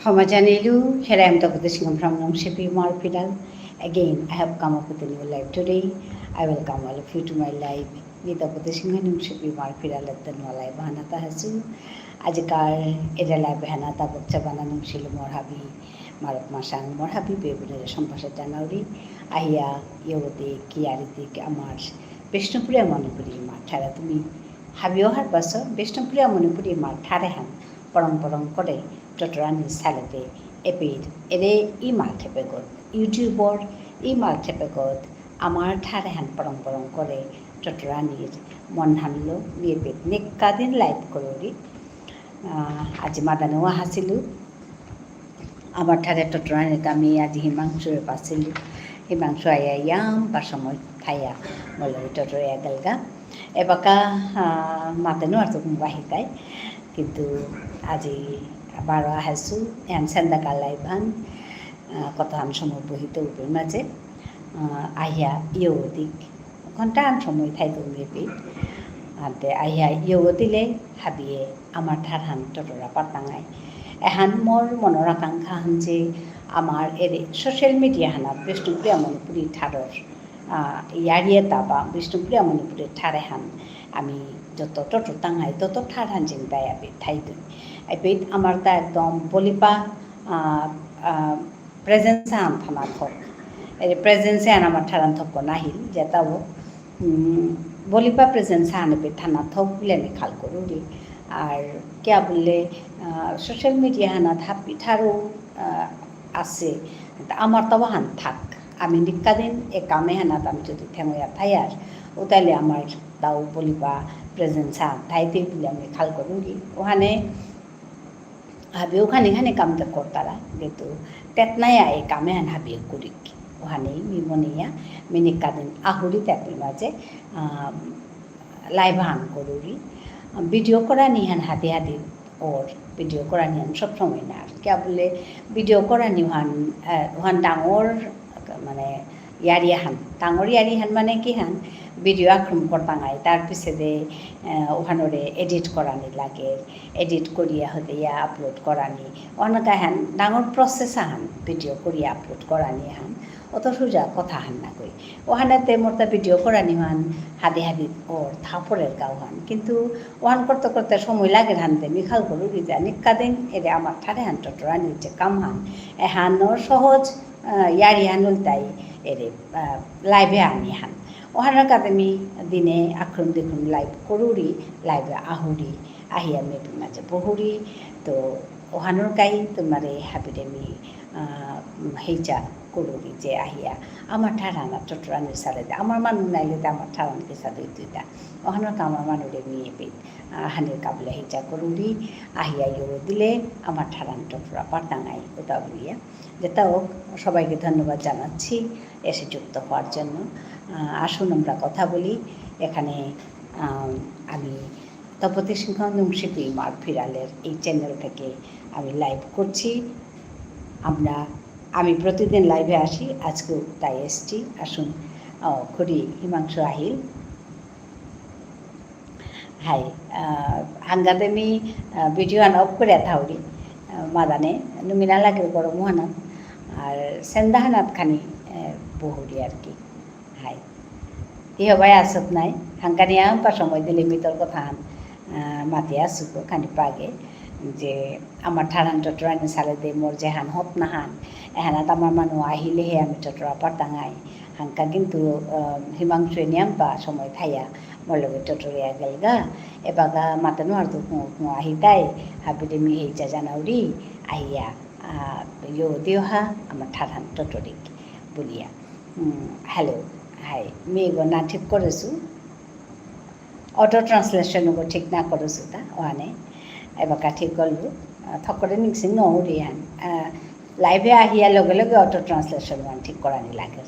Hamajanilu, here I am Dr. Singam from Namshipi Marpidal. Again, I have come up with a new live today. I welcome all of you to my live with Dr. Singam Namshipi Marpidal at the Nolai Bahanata Hasu. Ajikar, Edela Bahanata, Bochabana Namshilu Morhabi, Marok Masang, Morhabi, Baby, Shampasha Janari, Ahia, Yote, Kiariti, Amars, Vishnupuria Monopuri, Taratumi. Have you heard Basa? Vishnupuria Monopuri, Tarahan, Porong Kore. Totorani salade, epied, ere email tepegot, YouTuber, email tepegot, Amar Tarahan Porong Kore, Totorani, Monhanlo, Niepit, Nick Kadin light Korori, Ajimadano Hasilu, Amar Tare Totorani Kami, Ajihimangshu Basilu, Himangshuaya Yam, Basamoy Taya, Molo Totoria Galga, Ebaka Matano Wahikai, Kitu Aji. Baro ahasu and Sandakala Iban Kotan Shomo Buhito Maze Ahia Yodik Contan from with title maybe and the Ahia Yodile Habie Amartarhan Totora Patangai a hand more Monorakan Kahanje Amar Ede social media Hana Vishnu Priamonipuri Tador Yarietaba Vishnu Priamonipuri Tarahan Ami Joto Tangai Toto Tarhanjin Diabit Titan. I paid Amarta Dom Bolipa presence and Tamatok. A presence and Amartarantok Nahil, Jetavo Bolipa presence and a bit Tanatok, Lenical Koruri, are Kiabule social media and not happy taro ase, the Amartawahan tak. I mean, the Kadin, a Kamehanadam to the Temoya Tayar, Utali Amar, Dao Bolipa presence and Taiti, Lenical Koruri, Ohane. Habis okhane kam ta kortara gitu tetnaya e kame han habis kurik ohane mimonia minikadin ahuri tapi maje live han koruri video korani han hati or video korani han sob somoy na kya bole video korani han dangor mane yarihan dangor yarihan mane ki han video আক্রম করতাঙাই তার পিছনে ওখানে edit করানি লাগে edit করিয়া হতে upload করানি অনেক হান ডাঙর প্রসেস হান ভিডিও করিয়া আপলোড করানি হান অত সোজা কথা হান না কই ওখানেতে মোরটা ভিডিও করানি হান হাদি ওর থাপড়ের গাও হান কিন্তু ওখান করতে সময় লাগে হানতে মিখাল করু দিতে নিকাদিন এরে আমার ঠারে হান টটরানি যে কাম হান এ হানোর সহজ ইয়ারি হানুল তাই এরে লাইভে আনি হান ওখানে কাদেমি দিনে আক্রম দেখুন লাইভ করুরি লাইভে আহুরি আহিয়া মেপি মাঝে বহুরি তো ওখানোর গাই তোমারে হাবিরেমি হেইচা করুরি যে আহিয়া আমার ঠারানা চট্টরানের সাথে আমার মানুষ নাইলে তো আমার ঠারানকে সাথে দুইটা ওখানোর আমার মানুষের মেয়ে পেট হানের কাবলে হেইচা করুরি আহিয়া ইয়ে দিলে আমার ঠারান টটরা পাটাঙাই কোথাও বলিয়া যেটাও সবাইকে ধন্যবাদ জানাচ্ছি এসে যুক্ত হওয়ার জন্য আসুন আমরা কথা বলি এখানে আমি তপতি সিংহ নমশিপি মারফিরালের এই চ্যানেল থেকে আমি লাইভ করছি আমি প্রতিদিন লাইভে আসি আজকেও তাই এসছি আসুন খুরি হিমাংশু আহিল হাই হাঙ্গাদেমি ভিডিও আন অফ করে থাউরি মাদানে নুমিনা লাগে বড় মোহানাত আর সেন্দাহানাত খানি বহুরি আর কি হাই ইহবাই আসত নাই হাঙ্কানিয়া পা সময় দিলে মিতর কথা মাতি আসুক খানি পাগে যে আমার ঠারান টটরানি সালে দে মোর যে হান হত না হান এহানাত আমার মানুষ আহিলেহে আমি টটরা পাটাঙাই হাঙ্কা কিন্তু হিমাংশু নিয়াম পা সময় থাইয়া মোর লগে টটরিয়া গেলগা এবাগা মাতানো আর তো আহি তাই হাবিলে মি হেইচা জানাউরি আহিয়া ইয়ো দেওহা আমার ঠারান টটরিক বলিয়া হ্যালো হাই মেয়েগো না ঠিক করেছু অটো ট্রান্সলেশনগো ঠিক না করেছু তা ওখানে এবাকা ঠিক করলু থকরে মিক্সিং নহরি হান লাইভে আহিয়া লগে লগে অটো ট্রান্সলেশন ওয়ান ঠিক করানি লাগে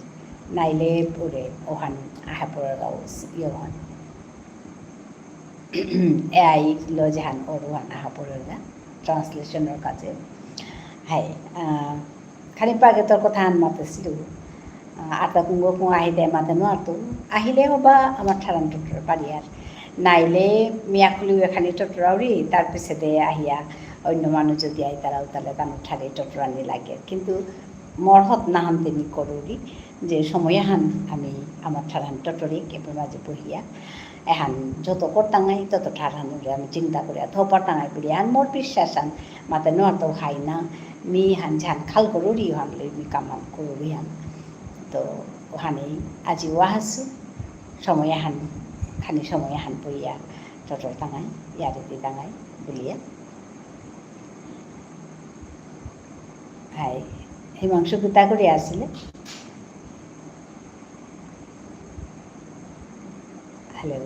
নাইলে পরে ওখান আহা পড়ে ইয়ে হন এআই লো যেহান ওর ওয়ান আহা পড়ে ট্রান্সলেশনের কাছে হাই খালি পাগে তোর কথা হান মাতেছিল আটা কুঙ্গো আহিদে মাতেনো আর তো আহিলে হবা আমার ঠারান টুটর পারি আর নাইলে মিয়াকুলি এখানে টটরাউরি তার পিছনে আহিয়া অন্য মানুষ যদি আয় তারাও তাহলে তানো ঠারে টটরানি লাগে কিন্তু মরহত না হান তিনি করুরি যে সময় হান আমি আমার ঠারান টটরিক এবার মাঝে বহিয়া এহান যত করতাঙাই তত ঠারানুরে আমি চিন্তা করি থপর টাঙাই করি আন মোর বিশ্বাস আন মাতে নর্ত খাই না মি হান ঝান খাল করুরি হান লই মি কামান করুরি হান তো ওখানেই আজি ওয়াহাসু সময় হান খানি সময় হান বইয়া টটর টাঙাই ইয়ারিতে টাঙাই বলিয়া হাই হিমাংশু কিতা করে আসলে হ্যালো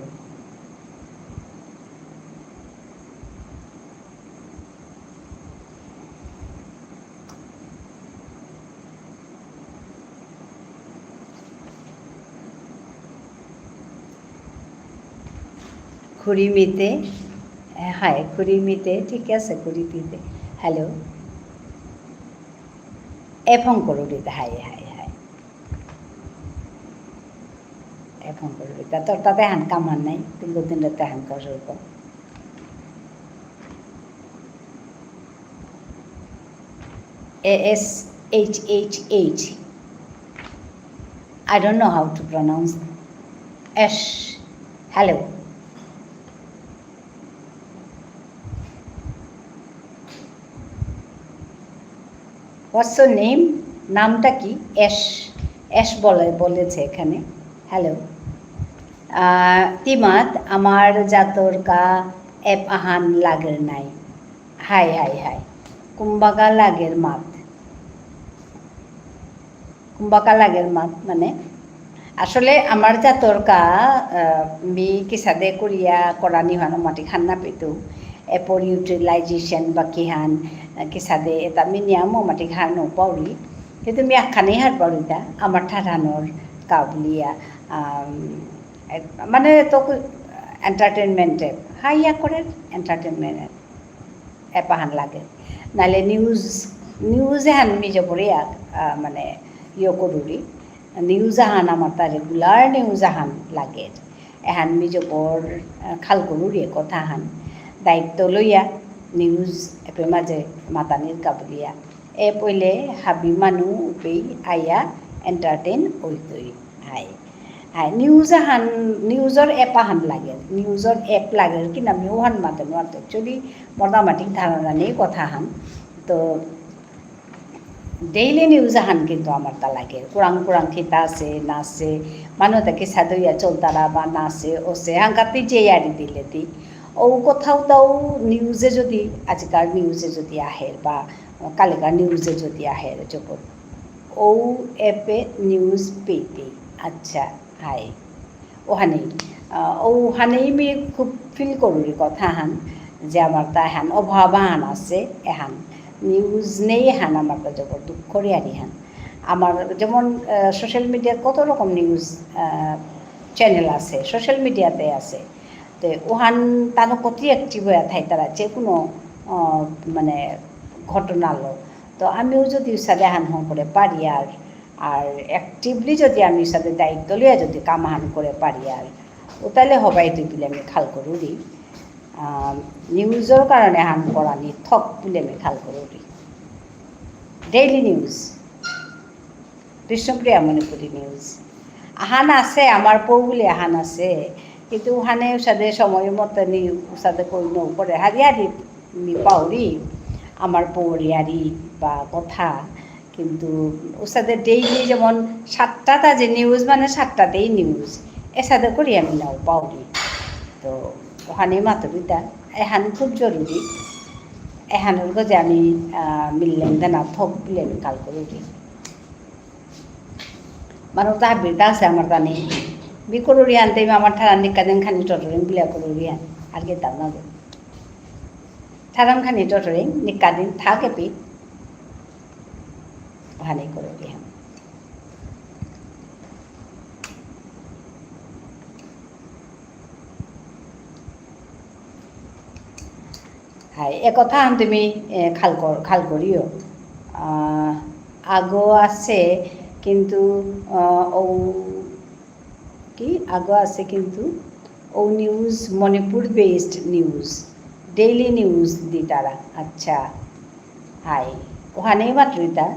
খুড়িমিতে হাই খুড়িমিতে ঠিক আছে খুড়িমিতে হ্যালো এফং করুরিতে হাই হাই হাই এফং করুরিতে তোর তাতে হান কামান নাই তিনগো দিনটাতে হান করব ASHHH I don't know how to pronounce Ash hello What's your name? নামটা কি অ্যাশ অ্যাশ বলেছে এখানে হ্যালো তিমাত আমার জাতরকা এপ আহান লাগের নাই হাই হাই হাই কুম্বাকা লাগের মাত কুম্বাকা লাগের মাত মানে আসলে আমার জাতরকা মি কিসাদে করিয়া করানি হানো মাটি খান্না পেতো এপর ইউটিলাইজেশন বা কিহান কিসাদে এটা মিনিয়ামো মাটি ঘানো পাউরি কিন্তু মি আখানি হার পাউরিতা আমার ঠাঠানোর কাবলিয়া মানে তো এন্টারটেনমেন্টে হাইয়া করে এন্টারটেনমেন্ট এপাহান লাগে নাহলে নিউজে হান মিজে পড়ে মানে ইয়ে করুরি নিউজ আহান আমার তা রেগুলার নিউজ আহান লাগে এহান মিজে পর খাল করুরি কথা হান দায়িত্ব লইয়া নিউজ এপে মাঝে মাতানির কাবলিয়া এ পইলে হাবি মানু উপেই আইয়া এন্টারটেইন হইতই হাই হাই নিউজর এপ আহান লাগে নিউজর এপ লাগে কি না আমিও হান মাতে নোয়ার তো একচুয়ালি মোটামাটি ধারণা নেই কথা হান তো ডেইলি নিউজ আহান কিন্তু আমার তা লাগে কুরাং খিতা আছে নাচে মানুষ তাকে সাদইয়া চলতারা বা নাচে ওসে হাঙ্কাতি যে আড়ি দিলে দি ও কোথাও তাও নিউজে যদি আজকাল নিউজে যদি আহে বা কালিকার নিউজে যদি আহে যখন ও এপে নিউজ পেতে আচ্ছা হাই ওহানেই মি খুব ফিল করুরি কথা হান যে আমার তা হান অভাব হান আছে এহান নিউজ নেই হান আমার তা জবর দুঃখ রিয়ারি হান আমার যেমন সোশ্যাল মিডিয়ার কত রকম নিউজ চ্যানেল আছে সোশ্যাল মিডিয়াতে আছে তো ওহান তানো কতি অ্যাক্টিভ হয়ে থাকে তারা যে কোনো মানে ঘটনালো তো আমিও যদি সাথে হান হন করে পারি আর অ্যাক্টিভলি যদি আমি সাথে দায়িত্ব লিয়া যদি কামাহান করে পারি আর ও তাহলে হবাই তুই বলে আমি খাল করুরি নিউজের কারণে হান করানি থক বলে আমি খাল করুরি daily news Bishnupriya Manipuri news আহান আছে আমার পৌ বলে আহান আছে কিন্তু ওখানে সাথে সময় মতো নি সাথে কই নৌ করে হারিয়ারি পাউরি আমার পৌরিয়ারি বা কথা কিন্তু ওর সাথে ডেইলি যেমন 7টা যে নিউজ মানে 7টাতেই নিউজ এর সাথে করি আমি নাও পাউরি তো ওখানে মাতবিতা এহান খুব জরুরি এহানের গজে আমি মিললেন দেনা থক বলে আমি কাল করি মানুষ তাহার বিরতা আছে আমার তা নেই বি করুরি আনতে আমার ঠারান নিকাদেন খানি টটরিং বিলিয়া করুরি আন আর কে তার না ঠারাম খানি টটরিং নিকাদিন থাকে পি ওখানেই করুরি আন হাই এ কথা আন তুমি খাল করিও আগো আছে কিন্তু ও কি আগো আছে কিন্তু ও news Manipur based news daily news দি তারা আচ্ছা হাই ওখানেই মাত্র ইতা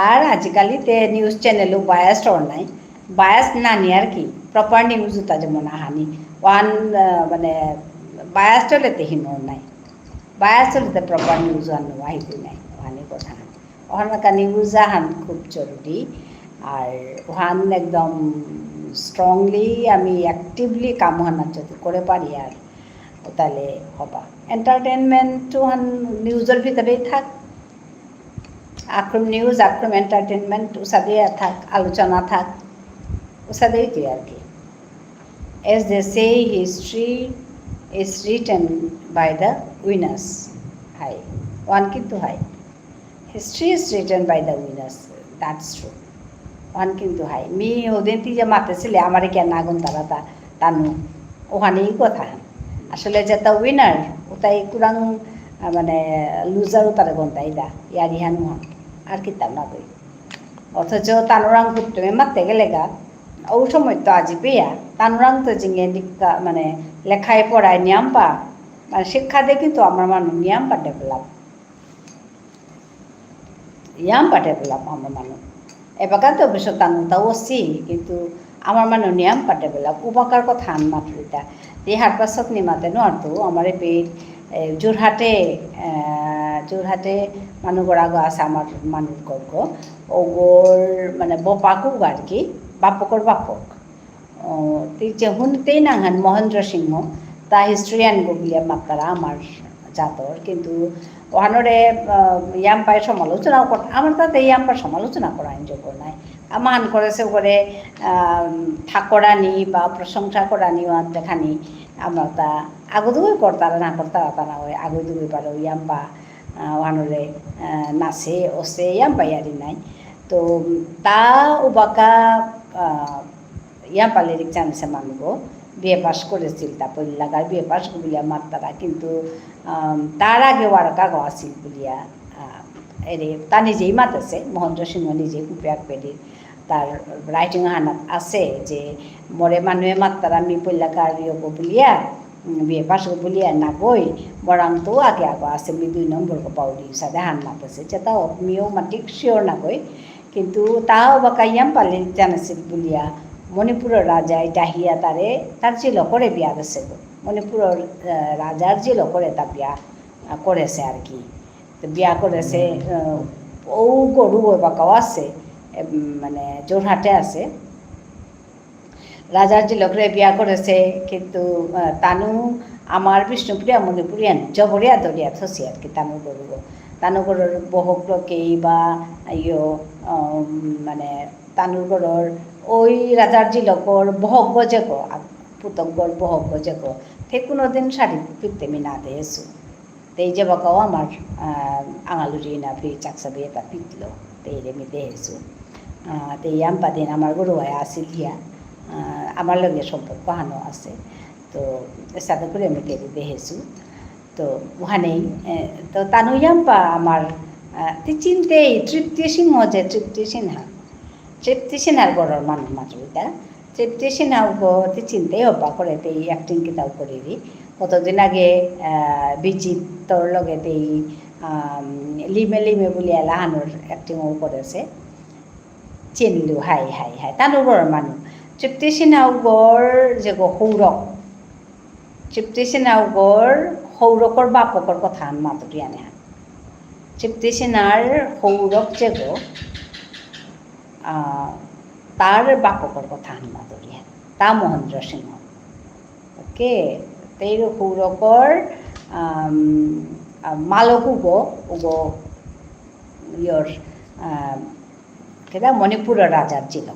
আর আজিকালি তে নিউজ চ্যানেলও বায়াসড ওর নাই বায়াস নানি আর কি প্রপার নিউজ উতা যেমন আহানি ওয়ান মানে বায়াসড হলে তে হিনোর নাই বায়াস হলে তে প্রপার নিউজ আনো আহিতে নাই ওখানে কথা ওখানকার নিউজ আহান খুব জরুরি আর ওখান একদম স্ট্রংলি আমি অ্যাক্টিভলি কাম হানা যদি করে পারি আর তাহলে হবা এন্টারটেনমেন্ট নিউজের ভিতরেই থাক আক্রম নিউজ আক্রম এন্টারটেনমেন্ট ওসাদে থাক আলোচনা থাক ওসাদেই কি আর কি as they say history is written by the winners হাই ওয়ান কিন্তু হাই history is written by the winners that's true ওখান কিন্তু হাই মি ওদিন তুই যে মাতেছিলে আমারে কেন আগুন তারা তানু ওখানেই কথা আসলে যেটা উইনার ওটাই কুরাং মানে লুজারও তারা গন্তাই দা ইয়ারি হানু হান আর কি তার না কই অথচ তানুরাং পুত্রে মারতে গেলে গা ও সময় তো আজি পেয়া তানুরাং তো জিঙে মানে লেখায় পড়ায় নিয়ম পা মানে শিক্ষা দিয়ে কিন্তু আমার মানুষ নিয়ম পা ডেভেলপ আমার মানুষ এবার তো অবশ্য তানুটাও অসি কিন্তু আমার মানুষ নিয়ম পা ডেভেলপ উপকার কথা আন মাত্র এটা এই হাট পাছত নিমাতে নতো আমার পেট যোৰহাটে মানুহ গৰাকী আছে আমাৰ মানুহ গৰ্গ ওগৰ মানে বপাকো আর কি বাপকৰ বাপক যে শুনতেই নাহান মহেন্দ্র সিংহ তা হিস্ট্রিয়ান গবিয়া মাত্রা আমার জাতর কিন্তু ওখানরে ইয়াম্পায় সমালোচনা আমার তাতে ইয়াম্পার সমালোচনা করা যোগ্য নাই মান করেছে ওরে ঠাকরানি বা প্রশংসা করানি দেখানি আমরা তা আগুদুগুই করতারা না করতারা তা না হয় আগুদুগুই পারো ইয়াম্পা ওখানরে নাচে ওসে ইয়াম্পা ইয়ারি নাই তো তা উবাকা ইয়াম্পা লিরিক জানিছে মানুষ বিয়ে পাস করেছিল তা পল্লাগার বিয়ে পাস বলিয়া মাত্তারা কিন্তু তার আগে ওয়ারকা গাওয়া আছিল বলিয়া এরে তা নিজেই মাতেছে মহেন্দ্র সিংহ নিজেই কুপিয়াক পেরি তার রাইটিং হানাত আছে যে মরে মানুহে মাত্তারা আমি পল্লাগার ইয়গো বলিয়া বিয়ে পাস বলিয়া না বই বরাং তো আগে আগো আছে আমি 2 নম্বর পাউরি সাথে হান মাতেছে যেটাও আমিও মাটিক শিওর না কই কিন্তু তাও বাকা ইয়াম্পা লিরিক জানিছিল বলিয়া মণিপুরের রাজায় ডাহিয়া তার যে লকরে বিয়া গেছে মণিপুরের রাজার যে লকরে তা বিয়া করেছে আর কি তো বিয়া করেছে ও গরু বাকাও আছে মানে যোরহাটে আছে রাজার যে লকরে বিয়া করেছে কিন্তু তানু আমার বিষ্ণুপ্রিয়া মণিপুরিয়ান জবরিয়া দরিয়া থসি আর কি তানুগড়ের বহকলকেই বা মানে তানুগড়ের ওই রাজার জিলকর বহগ্য যেগ পুতগ্গর বহগ্য যেগ ঠিক কোনোদিন শাড়ি পিকতে আমি না দিয়েছো তো এই যে বাকাও আমার আঙালুরি না ফি চাকসা বিয়ে তা পিকল তো এই আমি দিয়েছো তো এই আম্পা দিন আমার গরু হয় আসিল হিয়া আমার লগে সম্পর্ক হানো আছে তো সাথে করে আমি কেটে দেখেছো তো ওখানেই তো তানু আম্পা আমার চিনতেই তৃপ্তি সিংহ যে তৃপ্তি সিনহার গড়ের মানুষ মাত্র এটা তৃপ্তি সিনহাও চিনতেই হবা করে এই অ্যাক্টিং কিতাও করি কতদিন আগে বিজিতর লগে এই লিমে বলি এলাহানোর অ্যাক্টিংও করেছে চিনলু হাই তানুর গড়ের মানুষ তৃপ্তি সিনহাও গড় যে সৌরক তৃপ্তি সিনহাও গড় সৌরকর বাপকর কথা আন মাতটি আনে তৃপ্তি সিনহার সৌরক যে তার বাপকর কথা আনমা দরিয়া তা মহেন্দ্র সিংহ ওকে তের সৌরকর মালক উগো ইয়র কেদা মণিপুরের রাজার ছিল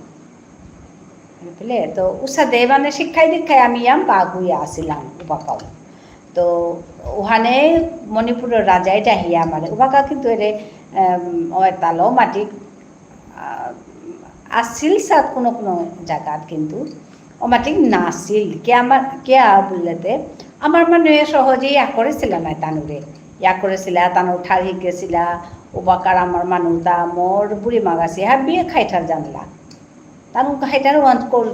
বুঝলে তো উসাদে মানে শিক্ষায় দীক্ষায় আমি বাগুইয়া আসিলাম উবাকাও তো ওখানে মণিপুরের রাজাই ডাহিয়া মানে উবাকা কিন্তু এরে তালো মাটি আসিল সাত কোনো জায়গাত কিন্তু ওমাটিক নাছিল কে বললেতে আমার মানে সহজেই করেছিল না তানুরে করেছিল তানু ঠার শিকেছিল ওবাকার আমার মানুষ তা মোর বুড়ি মাগাছি বিয়ে খাইঠার জানলা তানু খাইঠার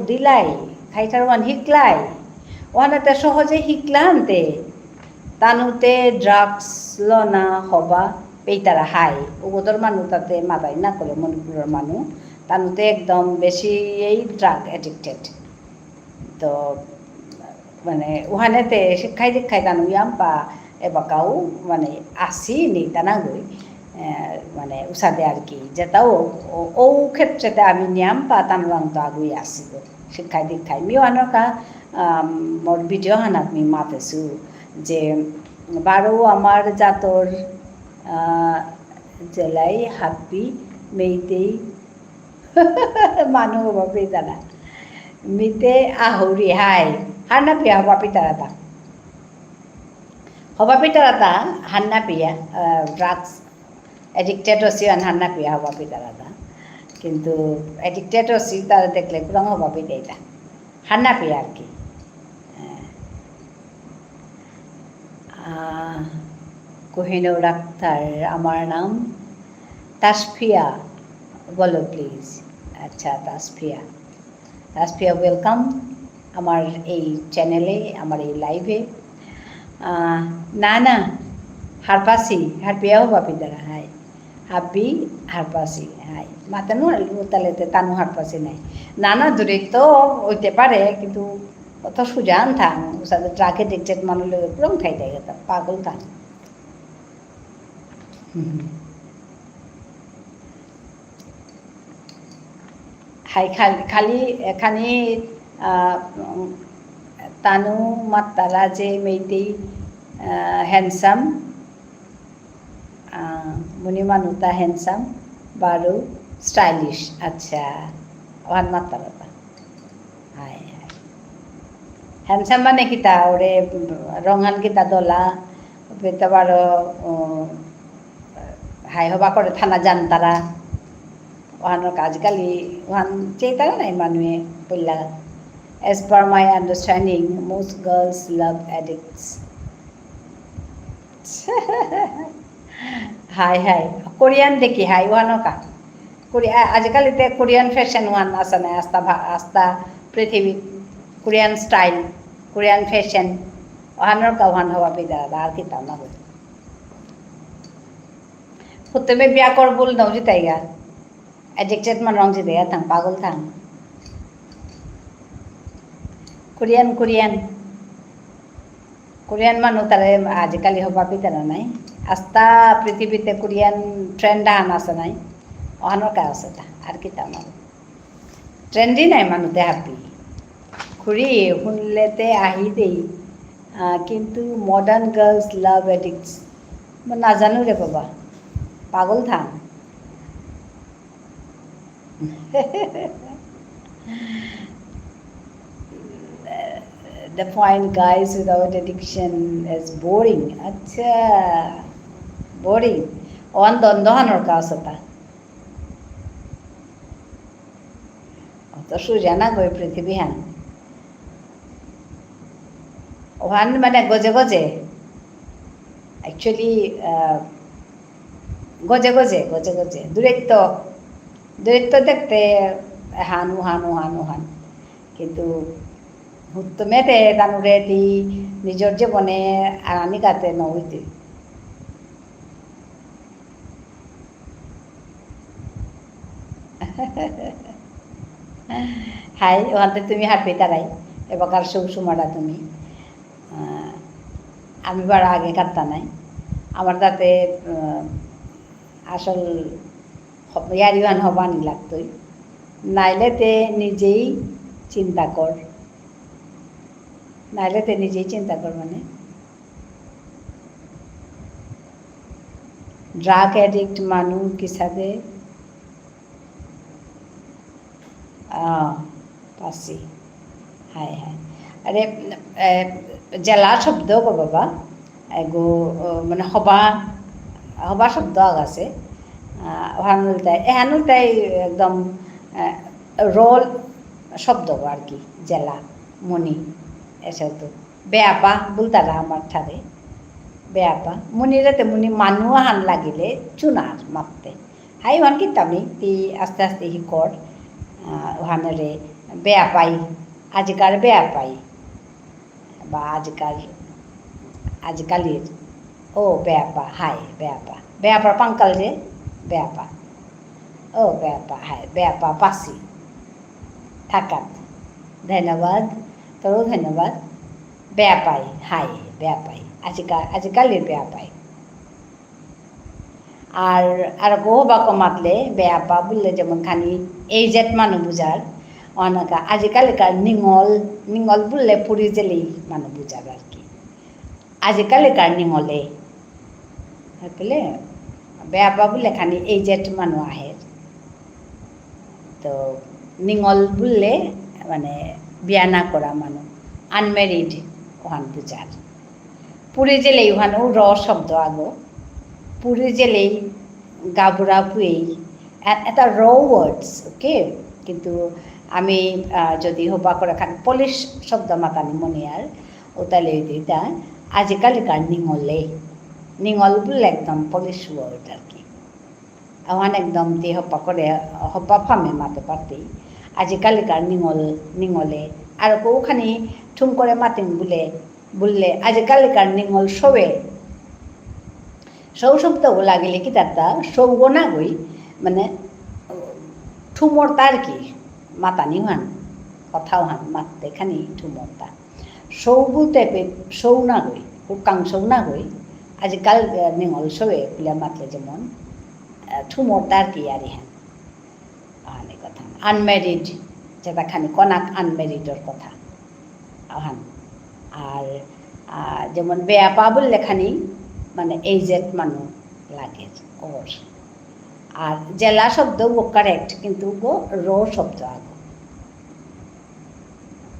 দিলাই খাইঠার শিকলাই ওখানে সহজে শিকলা আনতে তানুতে ড্রাগস লনা হবা পেইতারা হাই ওগোদর মানুষ তাতে মাদাই না করে মণিপুরের মানুষ তানুতে একদম বেশি এই ড্রাগ অ্যাডিক্টেড তো মানে ওখানেতে শিক্ষাই দীক্ষাই তানু ইয়াম বা এবাকাও মানে আসি নেই তানাগই মানে উসাদে আর কি যেটাও ও ক্ষেত্রেতে আমি নিয়াম বা তানরাং তো আগুই আসিব শিক্ষাই দীক্ষাই মিও আনকা মোর ভিডিও হানাত মি মাতেছু যে বারো আমার জাতর জেলাই হাব্বি মেইতেই মানুহ হব পেতারা মিতে আহুরি হাই হান্না পিয়া হবা পিতারাতা হবা পিতারাতা হান্না পিয়া ড্রাগস এডিক্টেড হচ্ছি হান্না পিয়া হবা পিতারাতা কিন্তু এডিক্টেড হচ্ছি তারা দেখলে কুরং হবা পিতাইতা হান্না পিয়া আর কি কোহিনুর আক্তার আমার নাম তাসফিয়া বলো প্লিজ আচ্ছা তাসফিয়া ওয়েলকাম আমার এই চ্যানেলে আমার এই লাইভে না না হারপাসি হারপিয়াও বাপি দ্বারা হাই হাব্বি হারপাসি হাই মাতানো তালেতে তানু হারপাসি নাই নানা দূরে তো হইতে পারে কিন্তু অত সুজান থান সাথে ট্রাকে ডিকচেট মানুষ লোক পুরম খাইতে গেত পাগল থান হাই খালি এখানে তানু মাতারা যে মেইতেই হ্যান্ডসাম মুনি মানুতা হ্যান্ডসাম বারো স্টাইলিশ আচ্ছা ওহান মাতারা হাই হাই হ্যান্ডসাম মানে কিতা ওরে রঙান কিতা দলা পেতে বারো হাই হবা করে থানা যান তারা ওহানোর আজিকালি ওহান চেতারা নাই মানুহে পড়লা as per my understanding most girls love addicts high high Korean দেখি হাই ওহানোকা আজিকালিতে কোরিয়ান ফ্যাশন ওহান আছে না আস্তা পৃথিবী কোরিয়ান স্টাইল কোরিয়ান ফ্যাশন ওহানোর ওহান হওয়া পেদারা আর কিতাম না বলি প্রথমে বিয়া কর বল নাও জিতাইগা এডিক্টেড মান রং জিতাইগা থাং পাগল থাং কোরিয়ান মানুষ তারা আজিকালি হবা পিতারা নাই আস্তা পৃথিবীতে কোরিয়ান ট্রেন্ড আন আছে নাই অহানোর কা আছে তা আর কি তা মানুষ ট্রেন্ডই নাই মানুষতে হাপি খুঁড়ি শুনলেতে আহি দেই কিন্তু মডার্ন গার্লস লাভ এডিক্টস মই নাজানো রে বাবা পাগল থান The point guys without addiction is boring. Acha, boring. On dondohanor ka asata. To sujana goi prithibhi han. Ohan mane goje goje. Actually, goje goje. Duretto দেখতে হান কিন্তু হুত্তমেতে তানুরে দি নিজর জীবনে আরামি কাতে নহইতে হাই ওখানতে তুমি হাঁটবে তারাই এবার সুমাটা তুমি আমি বার আগে কাটতা নাই আমার তাতে আসল ইয়ারিওয়ান হবানি লাগতই নাইলেতে নিজেই চিন্তা কর মানে ড্রাগ অ্যাডিক্ট মানুষ কিসাদে পাসি হাই আরে জেলা শব্দ গো বাবা এগো মানে হবা শব্দ আছে এহানুলতাই একদম রোল শব্দ আর কি জেলা মনি এসব তো বেয়াপা বলতারা আমার ঠারে বেয়াপা মুনিরাতে মুনি মানুষ হান লাগিলে চুনার মাপতে হাই ওহান কিতামি তি আস্তে আস্তে হি কর ওহানরে বেয়া পাই আজিকার বেয়া পাই বা আজিকার আজিকালিৰ বেয়া পা হাই বেয়া পাৰ পাংকাল যে বেয়া পা বেয়া পা হাই বেয়া পা পাচি থাকাত ধন্যবাদ তোৰো ধন্যবাদ বেয়া পাই হাই বেয়া পাই আজিকালির বেয়া পাই আর গোহবাক মাতলে বেয়া পা বললে যেমন খানি এই জেট মানুষ বুঝার অনেকা আজিকালিকার নিঙল বললে পুরী জেলেই মানুষ বুঝার আর কি আজিকালিকার নিঙলে বুঝলে বেয়া পা বললে খানি এই জেট মানুষ আহে তো নিঙল বললে মানে বিয়া না করা মানুষ আনমেরিড ওহান বুঝার পুরী জেলেই ওহানো র শব্দ আগো পুরী জেলেই গাবুরা পুয়েই এটা র ওয়ার্ডস ওকে কিন্তু আমি যদি হবা করে খান পলিশ শব্দ মাতানি মনে আর ওতালে এটা আজিকালিকার নিঙল বললে একদম পলিশ ওয়ার্ড আর কি ওহান একদম তে হপ্পা করে হপ্পা ফামে মাতে পারতেই আজিকালিকার নিঙলে আর ওখানে ঠুম করে মাতিন বললে আজিকালিকার নিঙল সৌ শব্দ লাগিলে কি তারটা সৌগ না গই মানে ঠুমরতা আর কি মাতানি হান কথাও হান মাততে খানি ঠুমরতা সৌ বলতে সৌ না গই উকাং সৌ না গই আজিকাল নিঙল সৌয়ে বলে মাতলে যেমন ঠুমরতা আর কি আরি হান আহানি কথা আনমেরিড যেটা খানি কনাক আনমেরিডর কথা আহান আর যেমন বেয়া পা বললে খানি মানে এই জেট মানুষ লাগে ওর আর জেলা শব্দ ও কারেক্ট কিন্তু গো র শব্দ আগ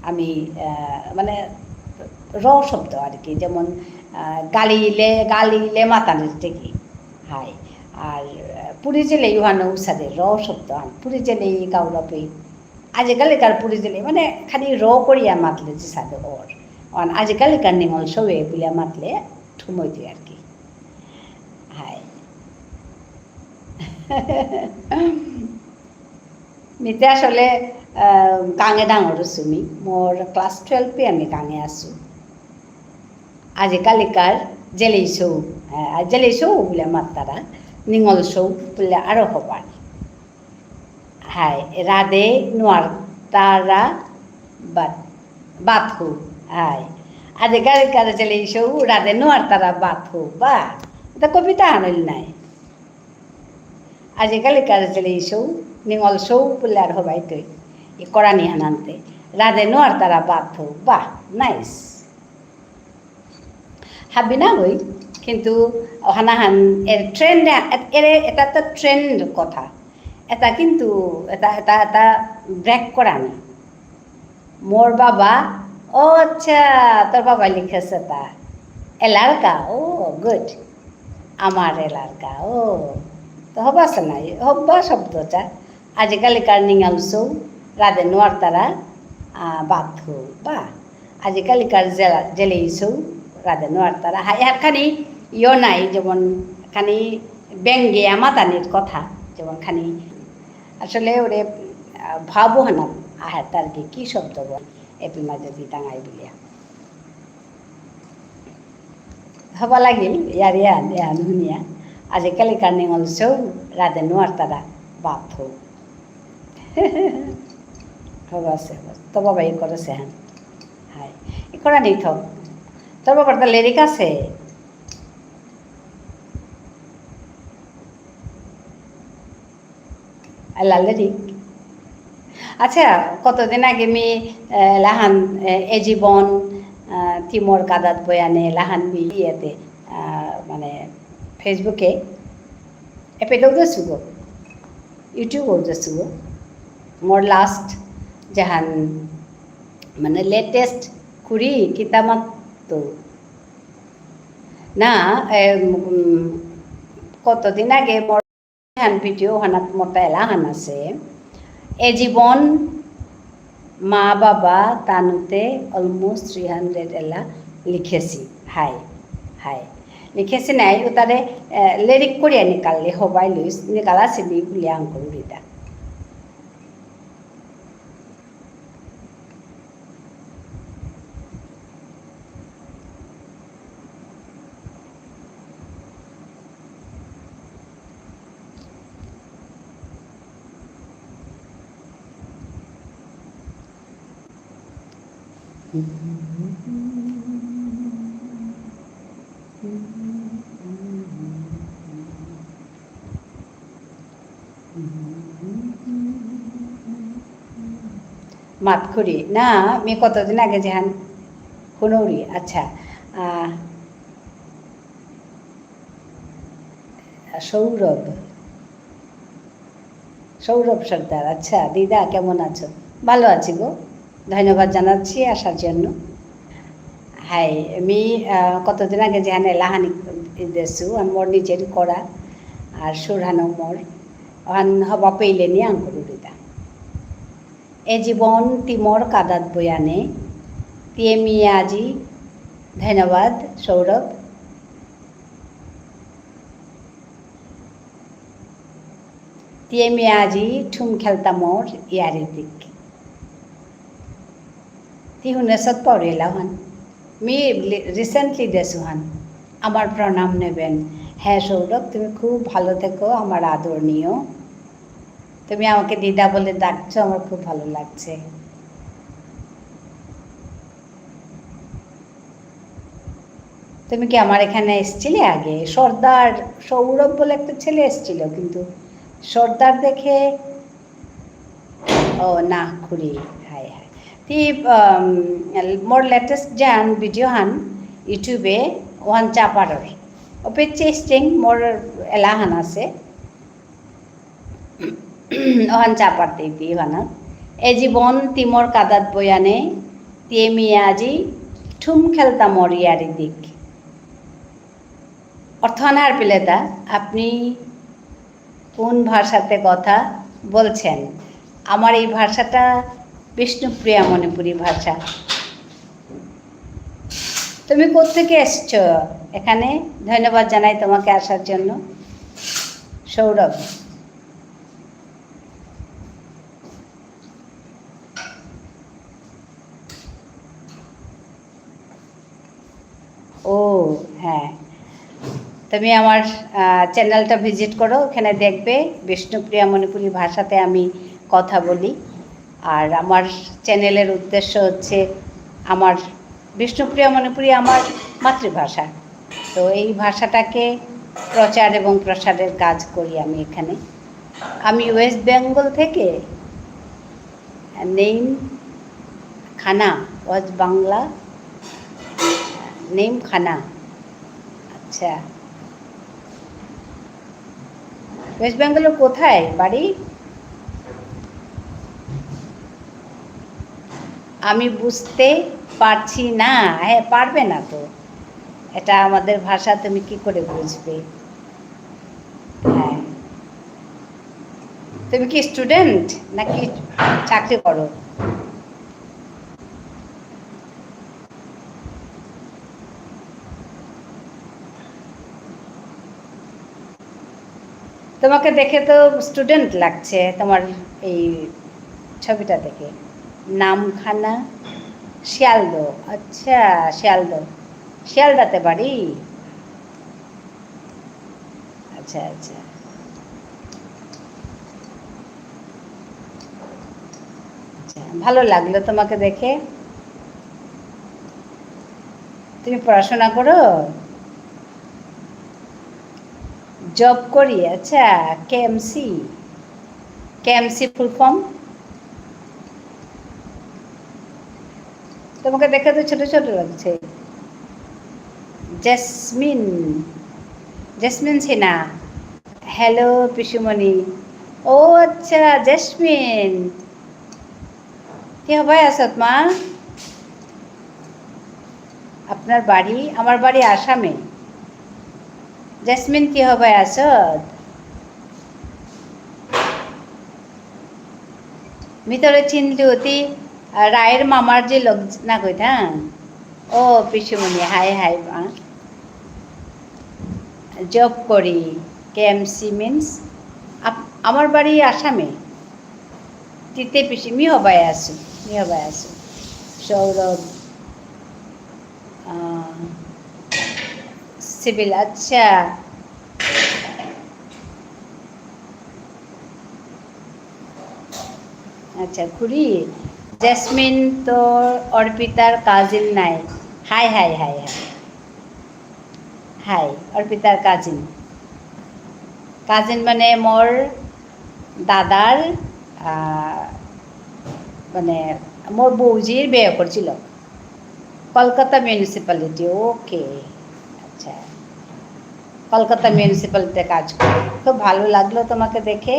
আমি মানে র শব্দ আর কি যেমন গালিলে মাতানের থেকে হাই আর পুরী জেলে ইহানো উসাদে র শব্দ আন পুরী জেলে গাউরাপে আজিকালিকার পুরী জেলে মানে খালি র করিয়া মাতলে যে সাদে ওর আজিকালিকার নিঙল সবে বলিয়া মাতলে ঠুমই দিয়ে আর কি হাই মিতে আসলে গাঙে ডাঙর চুমি মোর ক্লাস 12 আমি গাঙে আছো আজিকালিকার জেলেই সৌ বলে মাতারা নিঙল সৌ বলে আরো হবার হাই রাধে নোয়ার তারা বাথু হাই আজিকালিকার জেলেই সৌ রাধে নোয়ার তারা বাথু বা এটা কবিতা আনল নাই আজিকালিকার জেলেই সৌ নিঙল সৌ বলে আর হবাই তুই এই করানি হানানতে রাধে নোয়ার তারা বাথু বাহ নাইস হাবি না বই কিন্তু হানাহান এর ট্রেন্ড এটা তো ট্রেন্ড কথা এটা কিন্তু এটা ব্রেক করানি মোর বাবা ও আচ্ছা তোর বাবা লিখেছে তা এলারকা ও গুড আমার এলারকা ও তো হবাস নাই হব্বা শব্দটা আজিকালিকার নিঙাল সৌ রাধে নোয়ার তারা বাথু বা আজিকালিকার জেলেই সৌ রাধে নোয়ার তারা হাই খানি নাই যেমন খানি ব্যঙ্গে মাতানির কথা যেমন খানি আসলে ওরে ভাবো হানা আহার তার কি শব্দ বল এপিল মাঝে দি টাঙাই বিলিয়া হবা লাগিল ইয়ার শুনিয়া আজিকালিকার নিঙল সৌ রাধে নোয়ার তারা বাথু হবাছে তো বাবা ই করেছে হ্যাঁ হাই ই করা নেই থক তোর বাবার তো লিরিক আছে আল্লাহ লিরিক আচ্ছা কতদিন আগে আমি লাহান এ জীবন তিমোর কাদাত বয়ানে লাহান ইয়েতে মানে ফেসবুকে এপেটেও দেছো গো ইউটিউবেও দেছো গো মোর লাস্ট জাহান মানে লেটেস্ট খুরি কিতামাত তো না কতদিন আগে মোর হান ভিডিও হানাত মোটা এলাহান আছে এ জীবন মা বাবা তানুতে অলমোস্ট 300 এলা লিখেছি হাই লিখেছি নাই ও তারে লিরিক করিয়া নিকাললে হবাই লইস নিকালাছিলি বলে আঙ্কল দিতা মাতখুরি না, मी কতদিন আগে যেহান হুনৌরি। আচ্ছা, সৌরভ সৌরভ সর্দার। আচ্ছা দিদা, কেমন আছো? ভালো আছি গো, ধন্যবাদ জানাচ্ছি আসার জন্য। হাই, আমি কতদিন আগে যেহান এলাহানি দেশু মোর নিজের করা আর সুরহানো মোর অন হবা পেইলেনি আঙ্কুর দিদা। এ জীবন তিমর কাদাত বয়ানে তিয়েমিয়ে আজি। ধন্যবাদ সৌরভ। तिये আজি ঠুম খেলতা মোর ইয়ারি দিক তি হুনেসত পড়েলা হন মি রিসেন্টলি দেশু হন। আমার প্রণাম নেবেন। হ্যাঁ সৌরভ, তুমি খুব ভালো থেকো, আমার আদরণীয়। তুমি আমাকে দিদা বলে ডাকছো, আমার খুব ভালো লাগছে। তুমি কি আমার এখানে এসছিলে আগে? সর্দার সৌরভ বলে একটা ছেলে এসছিল, কিন্তু সর্দার দেখে ও না খুরি। হাই হাই তি মোর লেটেস্ট যান ভিডিও হান ইউটিউবে ওয়ান চাপারর ওপে চেস্টিং মোর এলাহান আছে ওহান চাপারতে দি হানা এ জীবন তিমর কাদাত বয়ানে তিয়েমিয়ে আজি ঠুম খেলতা মোর ইয়ারি দিক। অর্থনার পিলেতা, আপনি কোন ভাষাতে কথা বলছেন? আমার এই ভাষাটা বিষ্ণুপ্রিয়া মণিপুরী ভাষা। তুমি কোত্থেকে এসছো এখানে? ধন্যবাদ জানাই তোমাকে আসার জন্য সৌরভ। ও হ্যাঁ, তুমি আমার চ্যানেলটা ভিজিট করো, ওখানে দেখবে বিষ্ণুপ্রিয়া মণিপুরী ভাষাতে আমি কথা বলি। আর আমার চ্যানেলের উদ্দেশ্য হচ্ছে আমার বিষ্ণুপ্রিয়া মণিপুরী আমার মাতৃভাষা, তো এই ভাষাটাকে প্রচার এবং প্রসারের কাজ করি আমি এখানে। আমি ওয়েস্ট বেঙ্গল থেকে, নেম খানা ওয়াজ বাংলা, নেম খানা। আচ্ছা, ওয়েস্ট বেঙ্গলের কোথায় বাড়ি? আমি বুঝতে পারছি না। হ্যাঁ, পারবে না তো, এটা আমাদের ভাষা, তুমি কি করে বুঝবে? হ্যাঁ, তুমি কি স্টুডেন্ট নাকি চাকরি করো? তোমাকে দেখে তো স্টুডেন্ট লাগছে, তোমার এই ছবিটা দেখে। নামখানা শিয়ালদো। আচ্ছা, শিয়ালদো, শিয়ালদাতে বাড়ি। আচ্ছা আচ্ছা, আচ্ছা, ভালো লাগলো তোমাকে দেখে। তুমি পড়াশোনা করো? জব করি। আচ্ছা, কেএমসি। KMC full form? তোমাকে দেখে তো ছোট ছোট লাগছে। Jasmine, jasmine Sinha. হ্যালো পিসুমণি। ও আচ্ছা, জেসমিন কি হবে আসাত মা? আপনার বাড়ি? আমার বাড়ি আসামে। জেসমিন কি হবে আসত? ভিতরে চিনলি অতি রায়ের মামার যে লোক না কইতা। ও পিসুমণি, হাই হাই মা। জব করি। কেএমসি মিন্স আমার বাড়ি আসামে। তিতে পিসি মি হবাই আসু, মি হবাই আসু। সৌরভ সিভিল। আচ্ছা, আচ্ছা খুড়ি জেসমিন তো অর্পিতার কাজিন নাই। হাই হাই হাই হাই হাই, অর্পিতার কাজিন। কাজিন মানে মোর দাদার মানে মোর বৌজির বিয়ে করছিল কলকাতা মিউনিসিপ্যালিটি। ওকে, আচ্ছা, কলকাতা মিউনিসিপ্যালিটিতে কাজ করে। খুব ভালো লাগলো তোমাকে দেখে।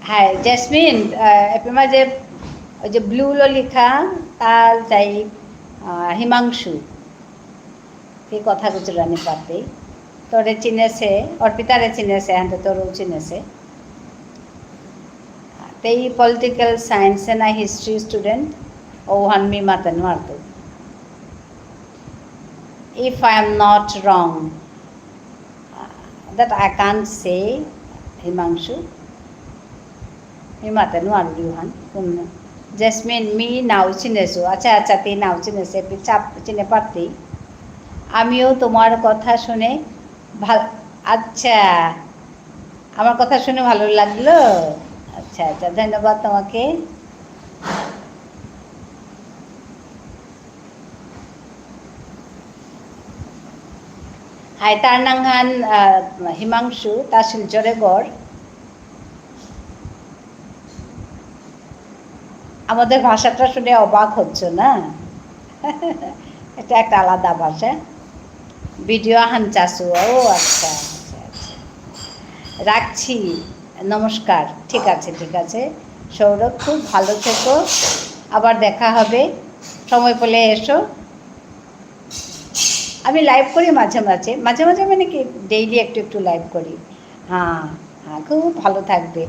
হ্যাঁ জেসমিন, এপিমা যে ওই যে ব্লুলো লেখা তার যাই হিমাংশু এই কথা গুজরানি পাতে তোরে চিনেছে, অর্পিতারে চিনেছে, হ্যাঁ তোরও চিনেছে। તે પોલિટિકલ સાયન્સ એના હિસ્ટ્રી સ્ટુડન્ટ ઓ હનમી માતનું હતું. If I am not wrong, that I can't say Himanshu. मी मातनु आरुहान कुन जैस्मिन मी नाव चिनेছো। আচ্ছা আচ্ছা তুই নাও চিনেছে, চাপ চিনে পারতি। আমিও তোমার কথা শুনে ভালো, আচ্ছা আমার কথা শুনে ভালো লাগলো। আচ্ছা আচ্ছা, ধন্যবাদ তোমাকে। হাই তার নাঙ্গান হিমাংশু, তার শিলচরে গড়। আমাদের ভাষাটা শুনে অবাক হচ্ছে না? এটা একটা আলাদা ভাষা। ভিডিও হানচাসু। ও আচ্ছা আচ্ছা আচ্ছা, রাখছি, নমস্কার। ঠিক আছে ঠিক আছে সৌরভ, খুব ভালো থেকো, আবার দেখা হবে, সময় পেলে এসো। আমি লাইভ করি মাঝে মাঝে মাঝে মাঝে, মানে কি ডেইলি একটু একটু লাইভ করি। হ্যাঁ হ্যাঁ, খুব ভালো থাকবে,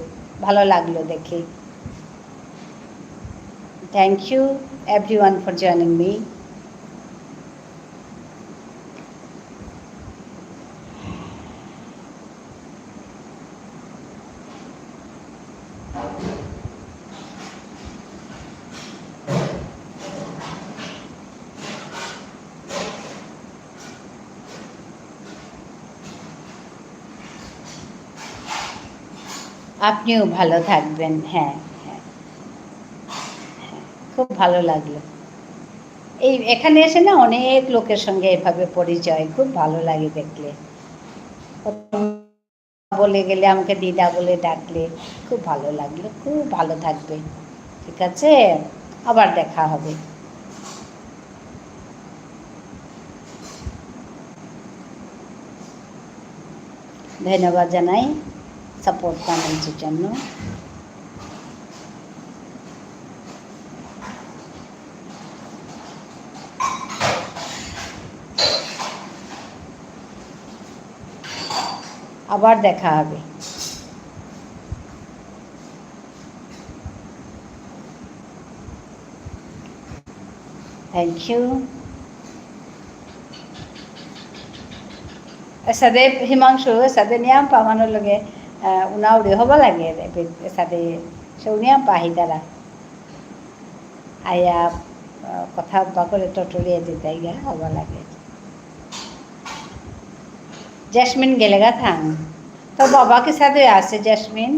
ভালো লাগলো দেখে। Thank you everyone for joining me. আপনিও ভালো থাকবেন। হ্যাঁ হ্যাঁ হ্যাঁ, খুব ভালো লাগলো। এই এখানে এসে না অনেক লোকের সঙ্গে এভাবে পরিচয়, খুব ভালো লাগে দেখলে। বলে গেলে আমাকে দিদা বলে ডাকলে খুব ভালো লাগলো। খুব ভালো থাকবে, ঠিক আছে, আবার দেখা হবে। ধন্যবাদ জানাই সাপোর্ট কমেন্টসের জন্য। আবার দেখা হবে। Thank you. এসাদে হিমাংশু, এসাদে নিয়াম পামানোর লগে উনাউড়ি হব লাগে, এসাদে সে উনিয়াম পাহি তারা আয়া কথা বা করে টটলিয়ে দিতে গিয়া হব লাগে। জেসমিন গেলেগা থাং, তোর বাবাকে সাথে আছে জেসমিন।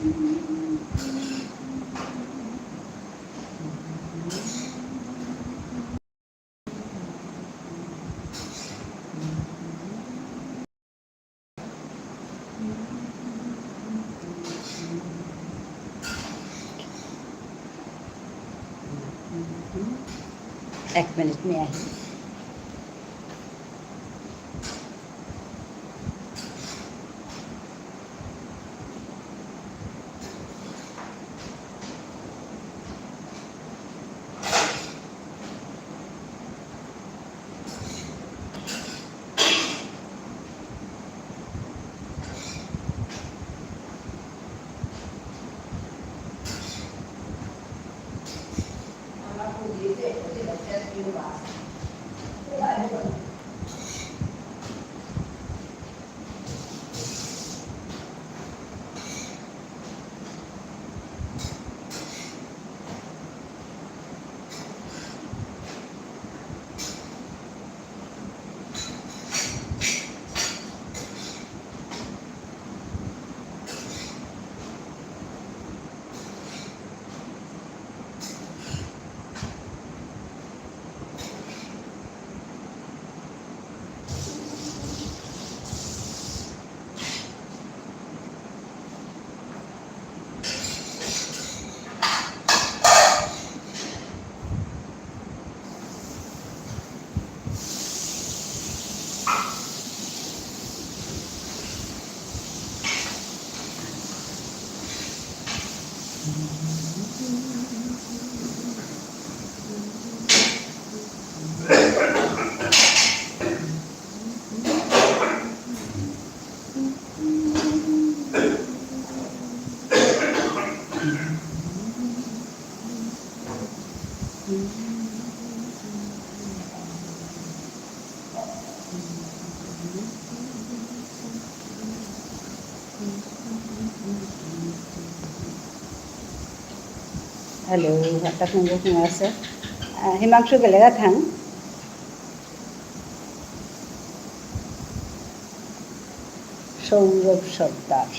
एक मिनट में आई। हेलो आता संग আছে হিমাংশু বেলেগা থাং সৌরভ সর্দার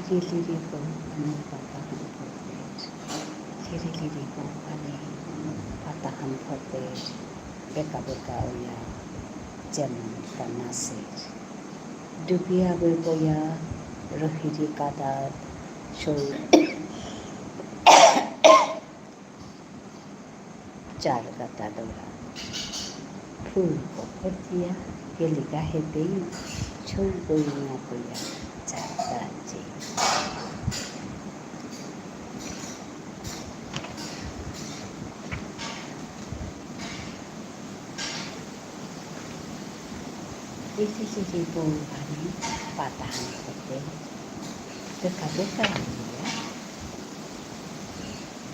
Liri ko ano patahan forfeit. Liri ko ano patahan forfeit. Beka beka oya যেমন কানাসের ডুবিয়া বইয়া রহিরি কাদার সৌ চার গাতা ডোরা ফুল কপর দিয়া গেলি গাহেতেই ছৌ বই না বইয়া চার গাছে Isi po kami patahan kote beka-beka ya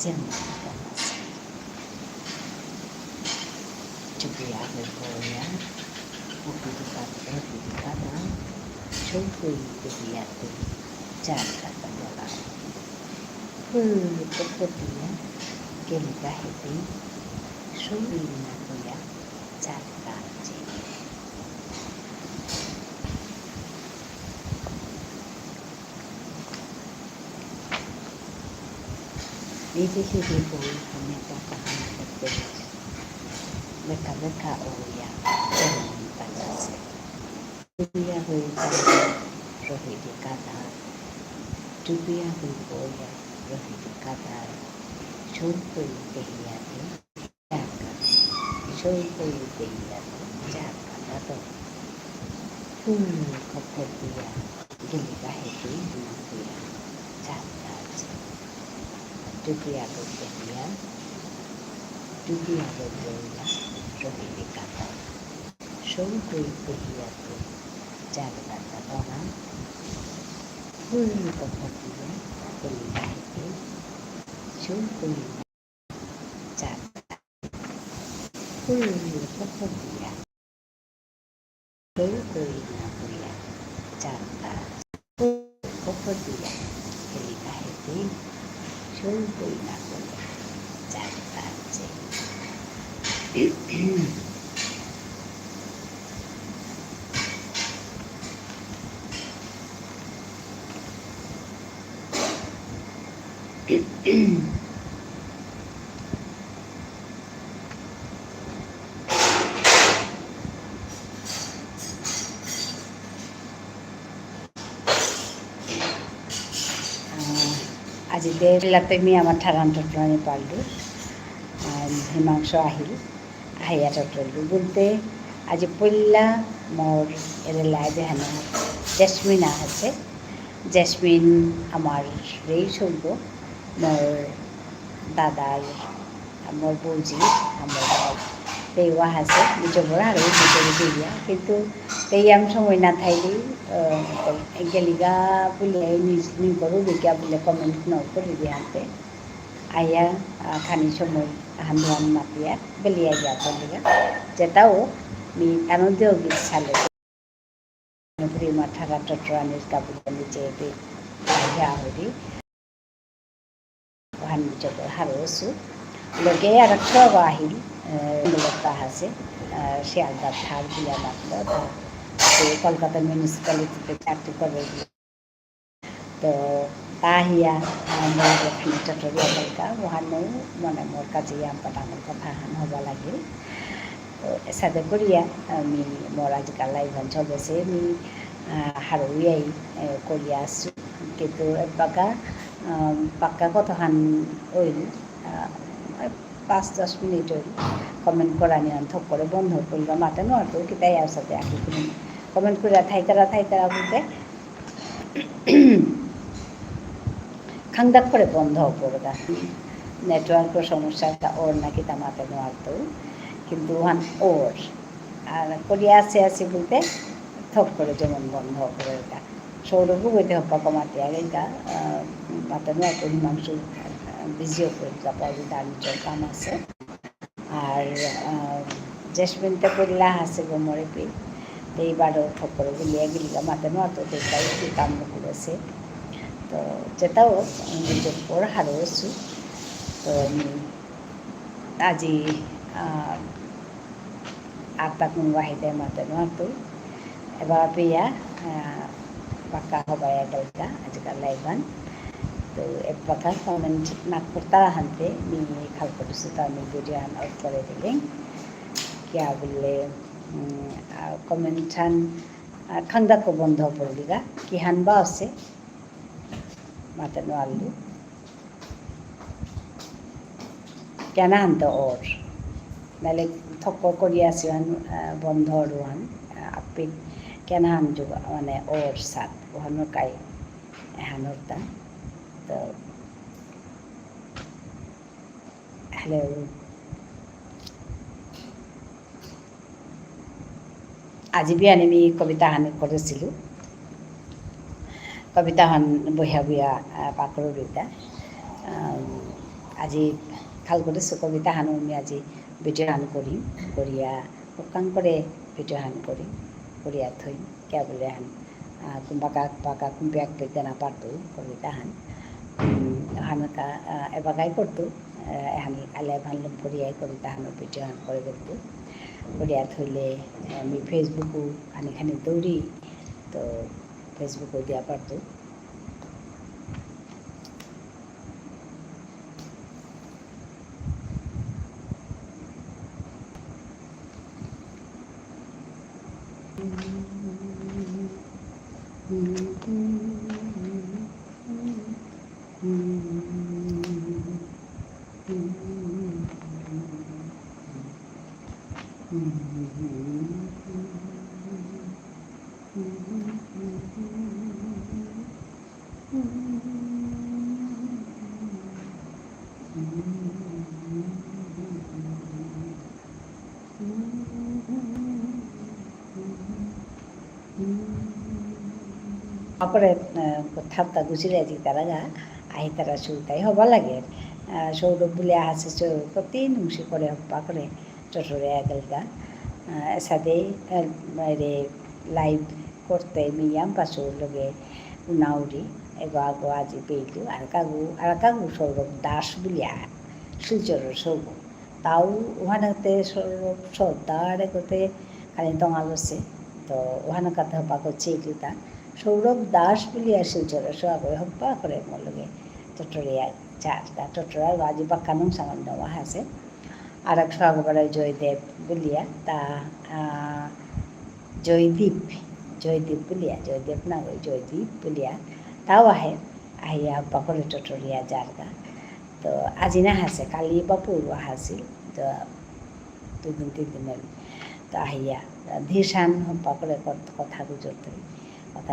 jangan panas juga po ya ubi dikata coba itu dia tuh jaga kata kemudian kita itu sulit nak ya jaga Isi po kami patahan kote beka-beka ya jangan panas Dubia huida rohidi kata Dubia huida rohidi kata Chulpui tehiyate Jaka Chulpui tehiyate Jaka Tato Kopodiya Giliga heti Nakuya Jaka Dubia huida Dubia huida rohidi kata Chulpui tehiyate Jaga Tato Kopodiya Giliga heti Chulpui Jaka Kopodiya Chulpui Nakuya Jaka Kopodiya Giliga heti Chulpui Nakuya Jaka আজি দেৰিলাতে আমি আমাৰ ঠাৰান টটৰানি পালোঁ হিমাংশ আহিল আহিয়া টটৰলো বলতে আজি পল্লা মোর এর লাইভে হেন জেসমিন আছে জেসমিন আমার রেই চলব মোর দাদার মোর বৌজি আমার পেওয়া আছে নিজের আর ওই ভিতরে দিয়া কিন্তু তেইয়াম সময় না থাইলেই গেলিগা বলে নিজেরও দিকা বলে কমেন্ট ন করে দিয়াতে আইয়া খানি সময় হান্দান মাতিয়া বেলিয়া গিয়া বলিগা যেটাও মি তানন্দেও গীত সালে ঠারা টটরানির কাপড় নিচে আহরি ওহান নিজের হারসু লগে আর সব আহিল মূলতা আছে শিয়ালদার ঠার দিয়া লাগলো সে কলকাতা মিউনিসিপ্যালিটিতে চাকরি করে তো তাহিয়া মোর এখানে চটরিয়া বলকা ওহানো মানে মোর কাছে আমার কথা হবা লাগিল তো সাথে করিয়া আমি মোর আজকাল লাইভান চলেছে আমি হারুয়াই করিয়া আসছো কিন্তু পাক্কা কতখান ওইল 5-10 মিনিট ওইল কমেন্ট করা নিয়ে থপ করে বন্ধ করল মাথা নতো কি তাই আর সাথে আগে কমেন্ট করে থাইতারা বলতে খাংদাক করে বন্ধ করবা নেটওয়ার্কের সমস্যাটা ওর নাকি তা মাথা নোয়ারতো কিন্তু ওহান ওর আর করিয়া আছে বলতে থপ করে যেমন বন্ধ করে এটা সৌরভও বইতে হপ্পা কমাতে আগে গা মাথা নোয়ারতো হিমাংশু বিজিও করে তারপরে দাঁড়িয়ে কাম আছে আর জেসমিনটা করলা আছে গোমরে পি এইবারও থপ করে গুলিয়া গিলিগা মাথা নোয়ারতো তাই কি কাম করেছে তো যেটাও নিজের পর হারছো তো আমি আজি আটটা কোন বাহিতে মাতে নতো এবার পেয়া পাক্কা হবাই এগালটা আজ लाइभान तो एक प्रकार कमेंट नागपुरता हंते मी खालपटुसुता मी वीडियो हान आउट करे दिले क्या बोले कमेंट हान खंदा को बंद पड़ेगा कि हान बासे माता नवालू क्या ना हंते और नाले थप्पड़ करिया सिवान बंद रुआन आपे क्या ना हम जो माने और साथ वहाँ काई हानोरता तो हेलो आज भी आने में कविता हान करेছিলো कविता हान बहिया बहिया पाकरो बेटा आज खाल करेছো कविता हान मैं आज भिडिओ हान करी करिया कान करे भिडिओ हान करी करिया थई क्या बोले हान कुम्बाका कुम्बियाक पेगना पारतो कविता हान हानका एबागाई करतो हान आले भानलम करिया कविता हान भिडिओ हान करे बेलतो करिया थइले मी फेसबुक खानी खानी दौड़ी तो फेसबुक दिया पारतो अपरे थाप्ता गुजिराय तारा आही तारा सुताई हवा लगे सौरभ बोले आसे सौरभ कति नुंसी करे हप्पा करे टटरे आगलगा सादे रे लाइव करते मियाम पासो लगे उनाउरी एगो आगो आज पेलू आरकागु सौरभ दास बोलिया सूर्यर सौरभ ताऊ वहानते सौरभ सौदारे कोते खाली दंगाल से तो वहान कथा हप्पा को चेलुता सौरभ दास बोलिया सूर्यर सो आगो हप्पा करे मोर लगे टटरिया चारटा टटरा आज बाक्कानुं सांगन वहाँ से और एक सौ बड़ा जयदेव बोलिया ता जयदीप बोलिया जयदेव ना गई जयदीप बोलिया ताऊ आहिया पकड़े टटरिया जारगा तो आज ना हासे काली बापुर हासिल तो 2 दिन 3 दिन तो आहिया धीरसान पकड़े कथा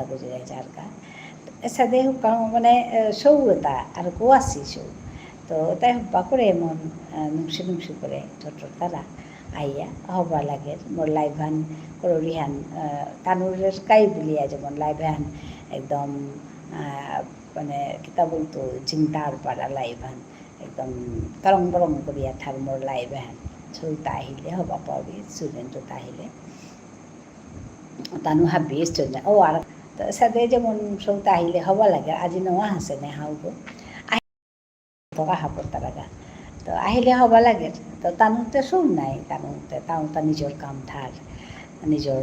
गुजरे जारगा ऐसा देखो कहूँ मैंने सौता और कुआसी सौ तो ताई पकड़े मन नुंसी करे टटर तारा आइया हवा लगे मोर लाइभान करिहान तानुरेर काई बुलिया जेमन लाइभान एकदम माने किता बोलतो जिंतार पारा लाइभान एकदम तरंग बरंग करिया थार मोर लाइभान सौता आहिले हवा पाबी स्टूडेंट ताहिले तानु हाबी स्टूडेंट ओ आर तो सादे जेमन सौता आहिले हवा लगे आज नवा हासे ने हाउगो तो हापर तारा तो आहिले हवा लगे तो तानुते सौ नाई तानुते निजर काम थार निजर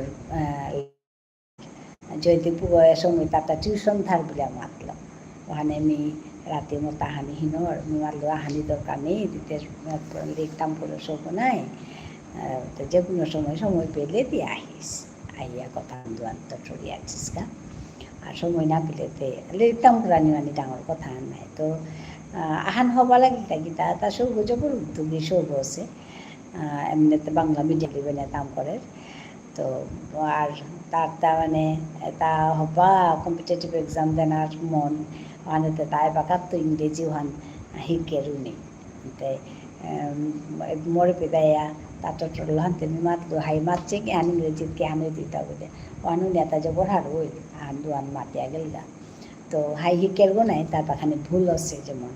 जयदीप समय ताता टिउशन थार बोले मातल वहाने मी राति मत आहानी हिनर मी मातलो आहानी दरकार नहीं दिते लिखताम पड़े सब नाई तो जेकुनो समय पेले दिए आहिस आइया कथा दुआन टटरिया जिसका और समय ना पेले लिखताम रानी वानी डांगर कथा नाई तो आहान हवा लगे गीता ता सौग जबर उद्योगी सौग से एमनिते बांगला मिडिया लिबेने ताम करे तो और तार माने ता हवा कम्पिटिटिव एग्जाम देनार मन वहानेते ताई बाकात तो इंग्रेजी वहान हिके रुनी ते मोर पेदाया ता टटर लहनते मातलो हाई मातचे कि आन इंग्रेजी के आने दीता बोले वहानु नेता जबर हार होई आन दुआन मातिया गेलगा तो हाई हिकेर गो नाई तार पाखाने भूल আছে যেমন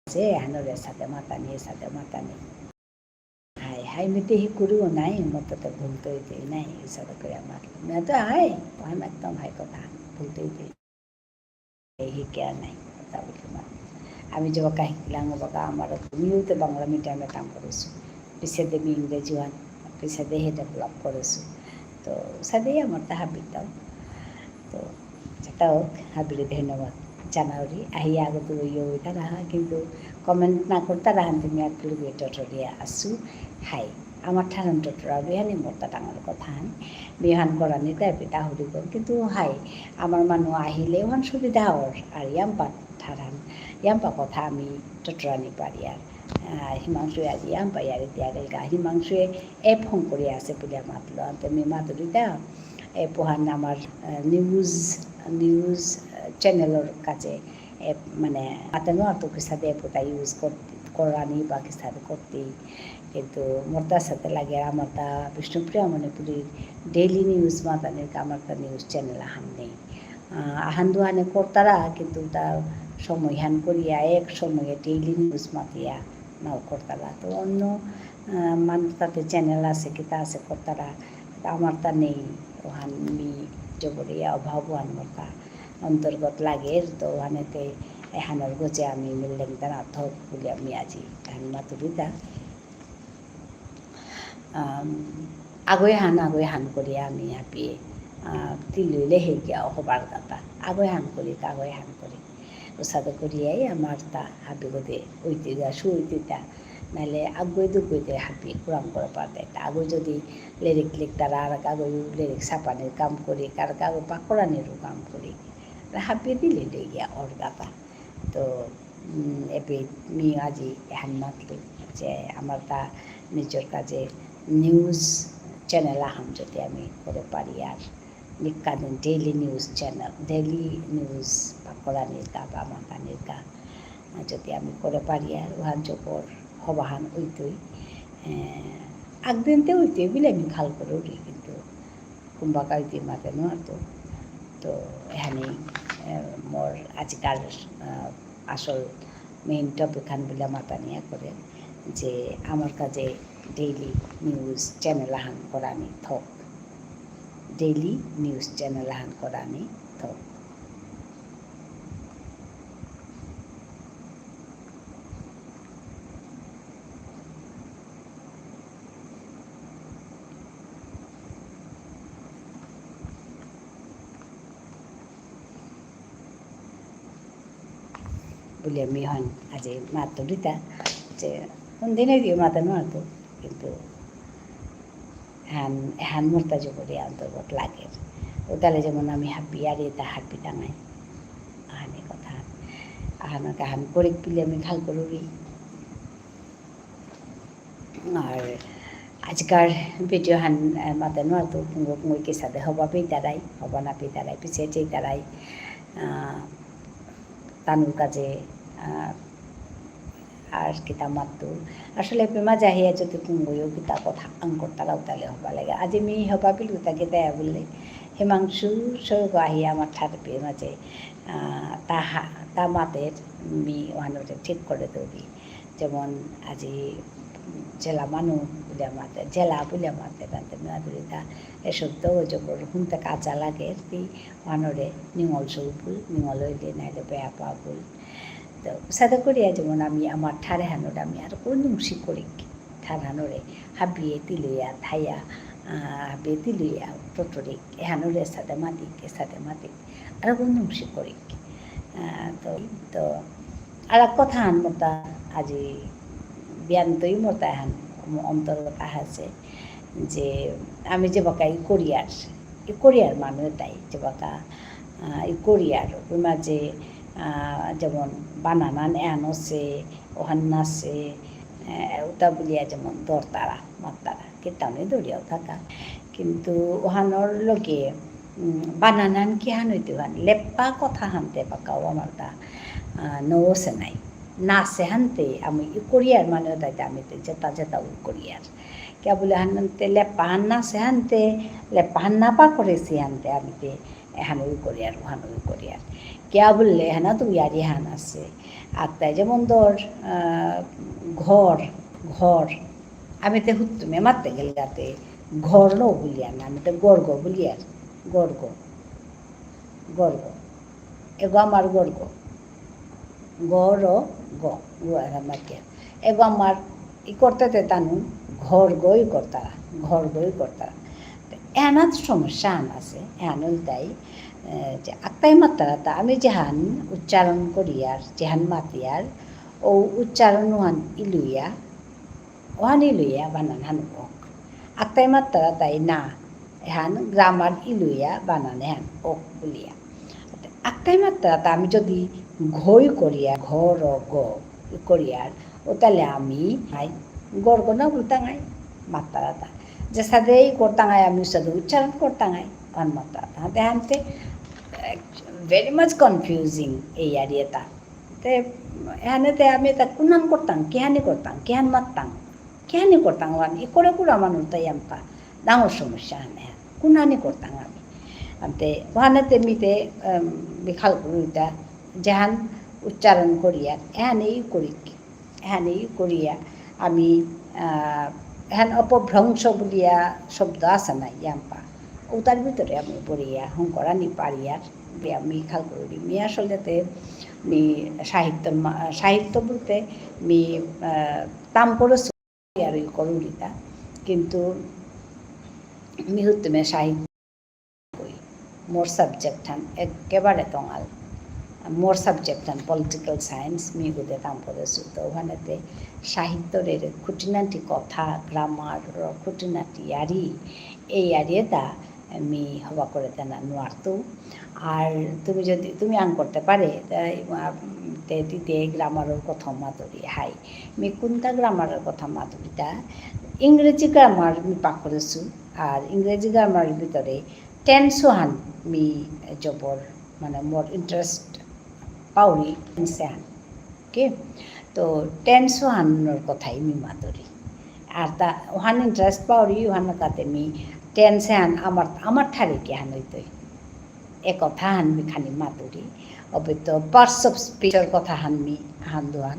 যে হানরে সাথে মাতানি हाई हाई मिते ही कुरियो नाई मत तो भूलते ही नहीं सब करे मातलो मैं तो हाई हम एकदम हाई कथा भूलते ही क्या नहीं কথা বলি মা আমি যে বকা হিলাঙ্গ বকা আমার তুমিও তো বাংলা মিডিয়ামে কাম করেছো পিছে দেবি ইংরেজি ওয়ান পিছে দেহে ডেভেলপ করেছো তো সাথেই আমার তাহা বিতাও তো যেটা হোক হাবিরে ধন্যবাদ জানাওরি আহি আগত ইয়ে হইতা রাহা কিন্তু কমেন্ট না করতা রাহান তুমি একটু টটরিয়া আসু হাই আমার ঠান টটরা বিহানি মরতা টাঙার কথা হান বিহান গড়ানি তাই পিতা হরি গর কিন্তু হাই আমার মানুষ আহিলে ওখান সুবিধা হর আর ইয়াম্পা ঠারান ইয়াম্পা কথা আমি টটরানি পারি আর হিমাংশুয়ে আজি ইয়াম্পা ইয়ারে দিয়া গেলগা হিমাংশুয়ে এপ ফোন করে আছে বলে মাতলো তুমি মাতুরিতা পোহান আমার নিউজ চ্যানেলের কাছে মানে আতানো আর তো সাথে এপটা ইউজ করানি বা সাথে করতেই কিন্তু মোরতার সাথে লাগে আমার তা বিষ্ণুপ্রিয়া মণিপুরীর ডেইলি নিউজ মাতানির আমার তা নিউজ চ্যানেল আহান নেই আহান দুহানে করতারা কিন্তু তা সময় হান করিয়া এক সময়ে ডেইলি নিউজ মাতিয়া নাও করতারা তো অন্য মানুষ তাতে চ্যানেল আছে কি তা আছে করতারা আমার তা নেই ওহান মি জবরিয়া অভাব ওহান মোরতা অন্তর্গত লাগে তো ওখানেতে এহানোর গোছে আমি মিললেন তারা থক বলে আমি আজি এহান মাতুরিতা আগুয়ে হান করিয়া আমি হাঁপিয়ে তিলুইলে হে গিয়া হবার কথা আগুয়ে হান করি কাগুয়ে হান করি ওসাদে করিয়াই আমার তা হাঁপি গোদে ওইতে গা শুইতিতা নাহলে আগুয়ে দুগুইতে হাঁপি কুরাম করে পারতে আগুয়ে যদি লিরিক লিখতারা আর কাগজ লিরিক ছাপানির কাম করি কার কাগজ পাকড়ানিরও কাম করি হাঁপিয়ে দিলে গিয়া ওর গাতা তো এবে মি আজি এহান মাতলো যে আমার তা নিজের কাজে নিউজ চ্যানেল আহাম যদি আমি করে পারি আর নিকাদিন daily news channel daily news পাকড়ানির গা বা মাকানির গা যদি আমি করে পারি আর ওহান জোপর হবাহান ওইতই আগদিনতে ওইতে বলে আমি খাল করে উঠি কিন্তু কুম্ভাকাইতে মাতে নোয়ার তো এখানে মোর আজকাল আসল মেইন টপিক খান বলে মাতা নিয়ে করে যে আমার কাজে ডেইলি নিউজ চ্যানেল আহান করানি থক ডেইলি নিউজ চ্যানেল আহান করানি থক বলে আমি হন আজি মাতো দিতা যে কোনদিনে দিয়ে মাতা নোয়াতো কিন্তু হ্যান মোরতা জগরে অন্তর্গত লাগে ওদালে যেমন আমি হাঁপি আর এটা হাঁপি টাঙাই আহানি কথা আহানকে হান করে পিলে আমি খাল করি আর আজকার ভিডিও হান মাতে নোয়াতো পুঙ্গ পুঙ্গকে সাথে হবা পেতারাই হবা না পেতারাই পিছিয়ে চেতারাই তানুর কাজে আর কিতা মাতো আসলে পেমা যাহিয়া যদি কুঙ্গইও কিতা কথা আঙ্কর তারাও তালে হবা লাগে আজি মি হবা পিলু তাকে দেয়া বললে হিমাংশু সৈগ আহি আমার ঠার পেয়ে মাঝে তা মাতের মি ওহানোরে ঠিক করে দেবি যেমন আজি জেলা মানু বলে মাতে জেলা বলে মাতে রাতে মাধুরিতা এসব তো জবর শুনতে কাঁচা লাগে ওহানোরে নিঙল সৌফুল নিঙল হইলে নাইলে বেয়া পা ফুল তো সাথে করিয়া যেমন আমি আমার ঠারে হানোরে আমি আর কোনো নুংসি করি ঠার হানোরে হাবিয়ে তিলইয়া থাইয়া হাবিয়ে তিলইয়া টটরি হানোরে সাথে মাতিক আর কোনো নুংসি করি তো আর এক কথা হান মতা আজি বিয়ান্তই মতা হান অন্তর্গত আছে যে আমি যে বাকা কোরিয়ার মানুষ তাই যে বাকা কোরিয়ার মাঝে যেমন বানানান এন আছে ওহান আছে ওটা বলিয়া যেমন দরতারা মাতারা কেতানে দরিয়াও থাকা কিন্তু ওহানোর লগে বানানান কি হান হইতে হান লেপ্পা কথা হানতে পাকাও আমার তা নৌসে নাই নাচে হানতে আমি কোরিয়ার মানে তাইতে আমি যেটা কোরিয়ার কে বলে হানতে লেপ্পা হান নাচে হানতে লেপ্পা হান নাপা করেছি হানতে আমি হান ওই কোরিয়ার ওহান ওই কোরিয়ার কে বললে হানা তো ইয়ারি হান আছে আর তাই যেমন ধর ঘর আমি তো হুতুমে মারতে গেলে যাতে ঘর নো বলিয়ার না আমি তো গর্গ বলিয়ার গর্গ এগো আমার গর্গ গর মাতিয়ার এগো আমার ই করতে তানু ঘর গই করতারা এনার সমস্যা আন আছে এন তাই যে আক্তাই মাত্রাতা আমি যেহান উচ্চারণ করিয়ার যেহান মাতিয়ার ও উচ্চারণ ওহান ইলুইয়া বানান হান ওক আক্তাই মাত্রাতাই না এহান গ্রামার ইলুইয়া বানান হ্যান ওক বলিয়া আক্তাই মাত্রাতা আমি যদি ঘই করিয়া ঘর গ করিয়ার ও তাহলে আমি গর্গ না উল্টাঙাই মাত্রাতা যে সাথেই করতাঙাই আমি সাথে উচ্চারণ করতাঙাই অন মাত্রাতা হাতে হানতে very much confusing এই এরিয়াটা তে এহানেতে আমি এটা কুনান করতাম কেহানি করতাম ওয়ান ই করে কুড়া মানুষ তাই আমপা ডাঙর সমস্যা হানে কুনানি করতাম আমি আনতে ওহানেতে মিতে বিখাল করিটা যেহান উচ্চারণ করিয়া এহানেই করিয়া আমি এহান অপভ্রংশ বলিয়া শব্দ আছে না ইয়াম্পা ও তার ভিতরে আমি পড়িয়া হংকরানি পারিয়ার আমি খাল করি মি আসলেতে মি সাহিত্য বলতে মি তাম পড়েছি আর ওই করুলিতা কিন্তু মি হতে সাহিত্য মোর সাবজেক্ট হান একেবারে টঙাল মোর সাবজেক্ট হান পলিটিক্যাল সায়েন্স মি গুদে তাম পড়েছি তো ওখানেতে সাহিত্যের খুঁটিনাটি কথা গ্রামার খুঁটিনাটি এই আরিয়েটা আমি হবা করে দেন নোয়ারতো আর তুমি আং করতে পারে দিতে গ্রামারের কথা মাতুরি হাই মি কোনটা গ্রামারের কথা মাতুরিটা ইংরেজি গ্রামার আমি পাক করেছি আর ইংরেজি গ্রামারের ভিতরে টেন্সও হান মি জবর মানে মোর ইন্টারেস্ট পাউরি টেন্সে হান ওকে তো টেন্সও হানোর কথাই মি মাতুরি আর তা ওহান ইন্টারেস্ট পাউরি ওহান কাতে মি টেন্সে হান আমার ঠারিকে হান হইতই এ কথা হানমি খানি মাতুরি অবৈত পার্টস অফ স্পিচর কথা হান্দুহান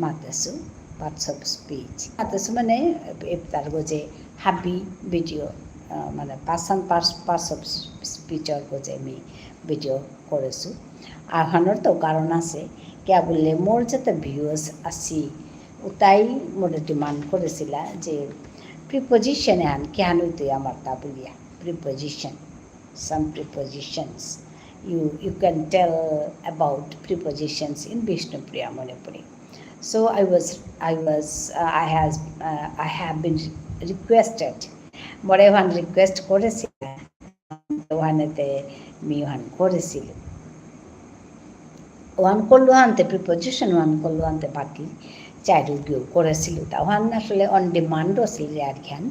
মাতেছো পার্টস অফ স্পিচ মাতেছো মানে তার গজে হাবি ভিডিও মানে পার্টস অফ স্পিচর গজে আমি ভিডিও করেছো আর হানোর তো কারণ আছে কে বললে মোর যাতে ভিউয়ার্স আসি তাই মোরে ডিমান্ড করেছিলা যে প্রিপোজিশনে হান কে হান হইতই আমার তা বলিয়া preposition some prepositions you can tell about prepositions in Vishnupriya Manipuri. So I have been requested whatever request করেছি ওখানেতে মি ওখান করেছিল ওখান করলো আনতে প্রিপোজিশন ওখান করলো আনতে বাকি চারুগিও করেছিল তা ওখান আসলে অন ডিমান্ডও ছিল আর খান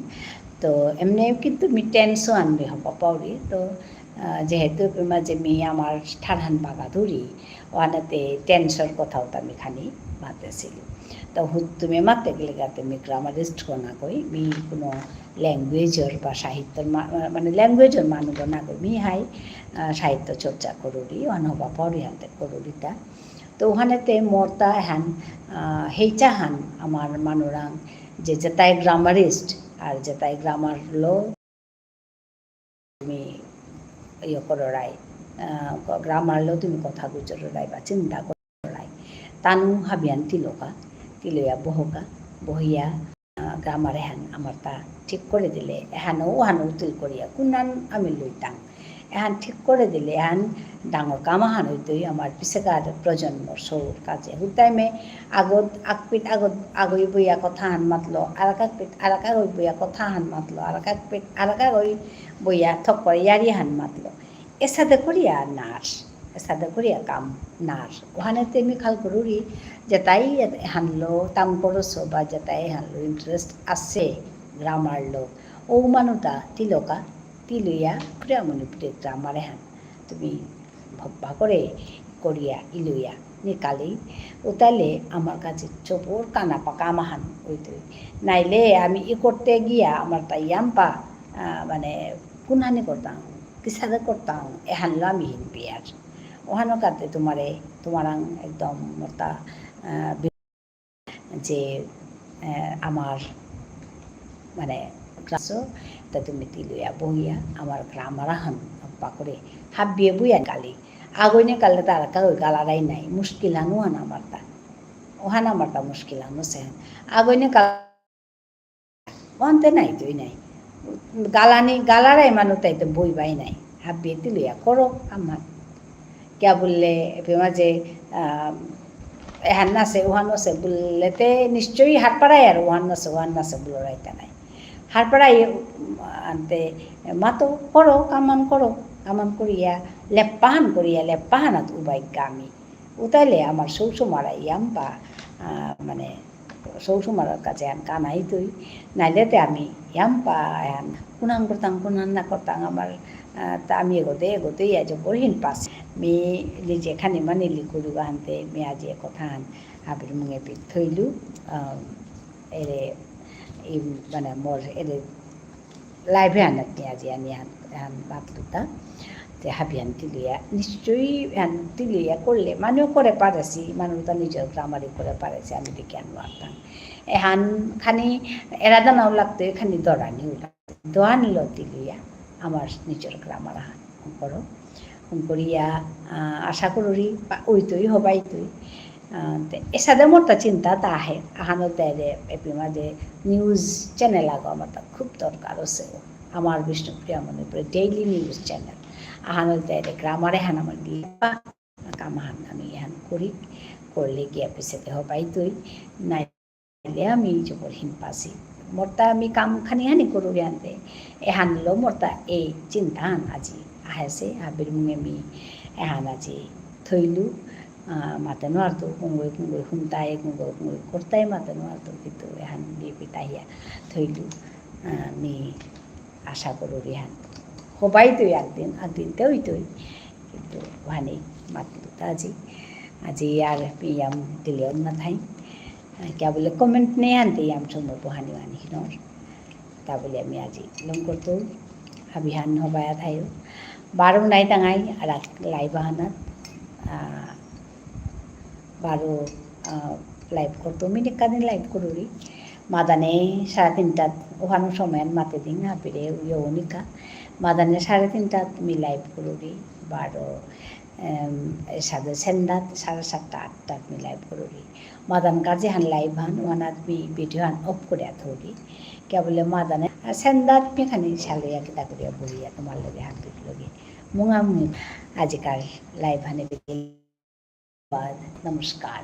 তো এমনি কিন্তু মি টেন্সও আনবে হব পাউরি তো যেহেতু মাঝে মি আমার ঠাড়ান বাগা ধরি ওখানেতে টেন্সর কথাও তো আমি খানি মাতেছিল তো তুমি মাতে গেলে গাতে মি গ্রামারিস্ট না কই মি কোনো ল্যাঙ্গুয়েজর বা সাহিত্যর মানে ল্যাঙ্গুয়েজর মানুষ না কই মি হাই সাহিত্য চর্চা করুরি ওখানে হবা পাউরি হাতে করুরিতা তো ওখানেতে মোরতা হ্যান হেইচা হান আমার মানুরাং যে যেটাই গ্রামারিস্ট আর যেটাই গ্রামার লো তুমি ইয়ে কররাই গ্রামার লো তুমি কথা গুজরাই বা চিন্তা করাই তানু হাবিয়ান তিলয়া বহিয়া গ্রামার এহান আমার তা ঠিক করে দিলে এহানো তিল করিয়া কুনান আমি লইতাম এহান ঠিক করে দিলে এহান ডাঙর কামাহান হইতই আমার পিছেকার প্রজন্মর সৌর কাজে হুতাইমে আগই বইয়া কথা হান মাতলো আরাকা গই বইয়া কথা হান মাতলো আরাকা গই বইয়া থক করে ইয়ারি হান মাতলো এসাদে করিয়া কাম নার ওখানেতে আমি খাল করুরি যে তাই হানলো তাম করছো বা যে তাই হানলো ইন্টারেস্ট আছে গ্রামার লো ও মানুটা তিলইয়া প্রিয়া মণিপুরে গ্রামারে হান তুমি ভব্বা করে করিয়া ইলুইয়া নিকালেই ওতালে আমার কাছে চোপর কানা পাকা আমাহান ওইতই নাইলে আমি করতে গিয়া আমার তাই ইয়াম্পা মানে কুনহানি করতাম কিসাদে করতাম এহানলো আমি হিনবি আর ওহানো কাতে তোমারাং একদম মোটা যে আমার মানে ক্লাসও তা তুমি তিলইয়া বহিয়া আমার গ্রামার হান হব্বা করে হাবিয়ে বইয়া গালি আগইনে কালে তার ওই গালারাই নাই মুশকিল হানু হান আমার তা ওহান আমার তা মুশকিল হানু সে আগইনে কাল ওহানতে নাই তুই নাই গালারাই মানুষ তাই তো বইবাই নাই হাবিয়ে তিলিয়া করো আমার কিয়া বললে এপে মাঝে এহান নাচে ওহান নাচে বললেতে নিশ্চয়ই হাত পাড়াই আর ওহান নাচে বলো রাইতা নাই হাত পাড়াই আনতে মাতো করো কামান করিয়া লেপ্পাহানাত উবাইকা আমি উতাইলে আমার সৌসুমারা ইয়াম বা মানে সৌসুমারার কাছে আন কানাই তুই নাইলেতে আমি ইয়াম পা আন কুনাং না করতাম আমার তা আমি এগোতেই আজ পড়হিন পাস মি যেখানে মানে লিখুলু আনতে মি আজি কথা আন আবির মুঙে পিঠ থইলু এরে এই মানে মোর এরে লাইভে আনাত নি আজি আনি আন বাপলুতা যে হাবিয়ান তিলিয়া নিশ্চয়ই তিলিয়া করলে মানেও করে পারেছি মানুষ তো নিজের গ্রামারে করে পারেছে আমি দেখি আনু আনতাম এহান খানি এরাদানাও লাগতো এখানে দরানিও লাগতো দোয়া নিল তিলিয়া আমার নিজের গ্রামার করো করিয়া আশা করি ওইতই হবাই তুই এসাদে মোর তা চিন্তা তা আহে আহানো দেয় এপি মাঝে নিউজ চ্যানেল আগো আমার তা খুব দরকার আছে আমার বিষ্ণুপ্রিয়া মনে পড়ে ডেইলি নিউজ চ্যানেল আহানো দেয় গ্রামারে হান আমার গিয়ে কামাহান আমি এহান করি করলে গিয়া পিছাতে হবাই তুই নাইলে আমি যখন হিন পাসি মোরতা আমি কাম খানি হানি করু আনতে এহান লো মোরতা এই চিন্তা হান আজি আহেছে আবির মুঙে মি এহান আজি থইলু মাতে নোয়ারতো কুঙ্গই হুমতাই কুঙ্গই করতাই মাতে নোয়ারতো কিন্তু এহান বিয়ে পিতাহিয়া থইলু মি আশা করু রিহান হবাই তুই একদিন তেই তুই কিন্তু ওহানি মাতলু তা আজি আর পিয়াম দিলেও না থাই क्या बोले कमेंट नहीं आनते आम समोर बहानी वानी हिनर ता बोले आमी আজি लम करतो हाबिहान हबाया थायो बारो नाई तांगाई आरा लाइव बाहाना बारो लाइव करतो मिने कादिन लाइव करूरी मादाने 3:30 ओहानो समय माते दिन हाबिरे यौनिका मादाने 3:30 मी लाइव करूरी बारो सादे सेंदात 7:30 8 मी लाइव करूरी मादान काजे हान लाइव हान वानात मी भिडिओ हान अफ करे थोड़ी क्या बोले मादाने सेंदात मी खानी सालिया किता करिया बोलिया तुम्हार लगे हाथ पिट लगे मुंगा मुंगी आजकल लाइव हाने नमस्कार।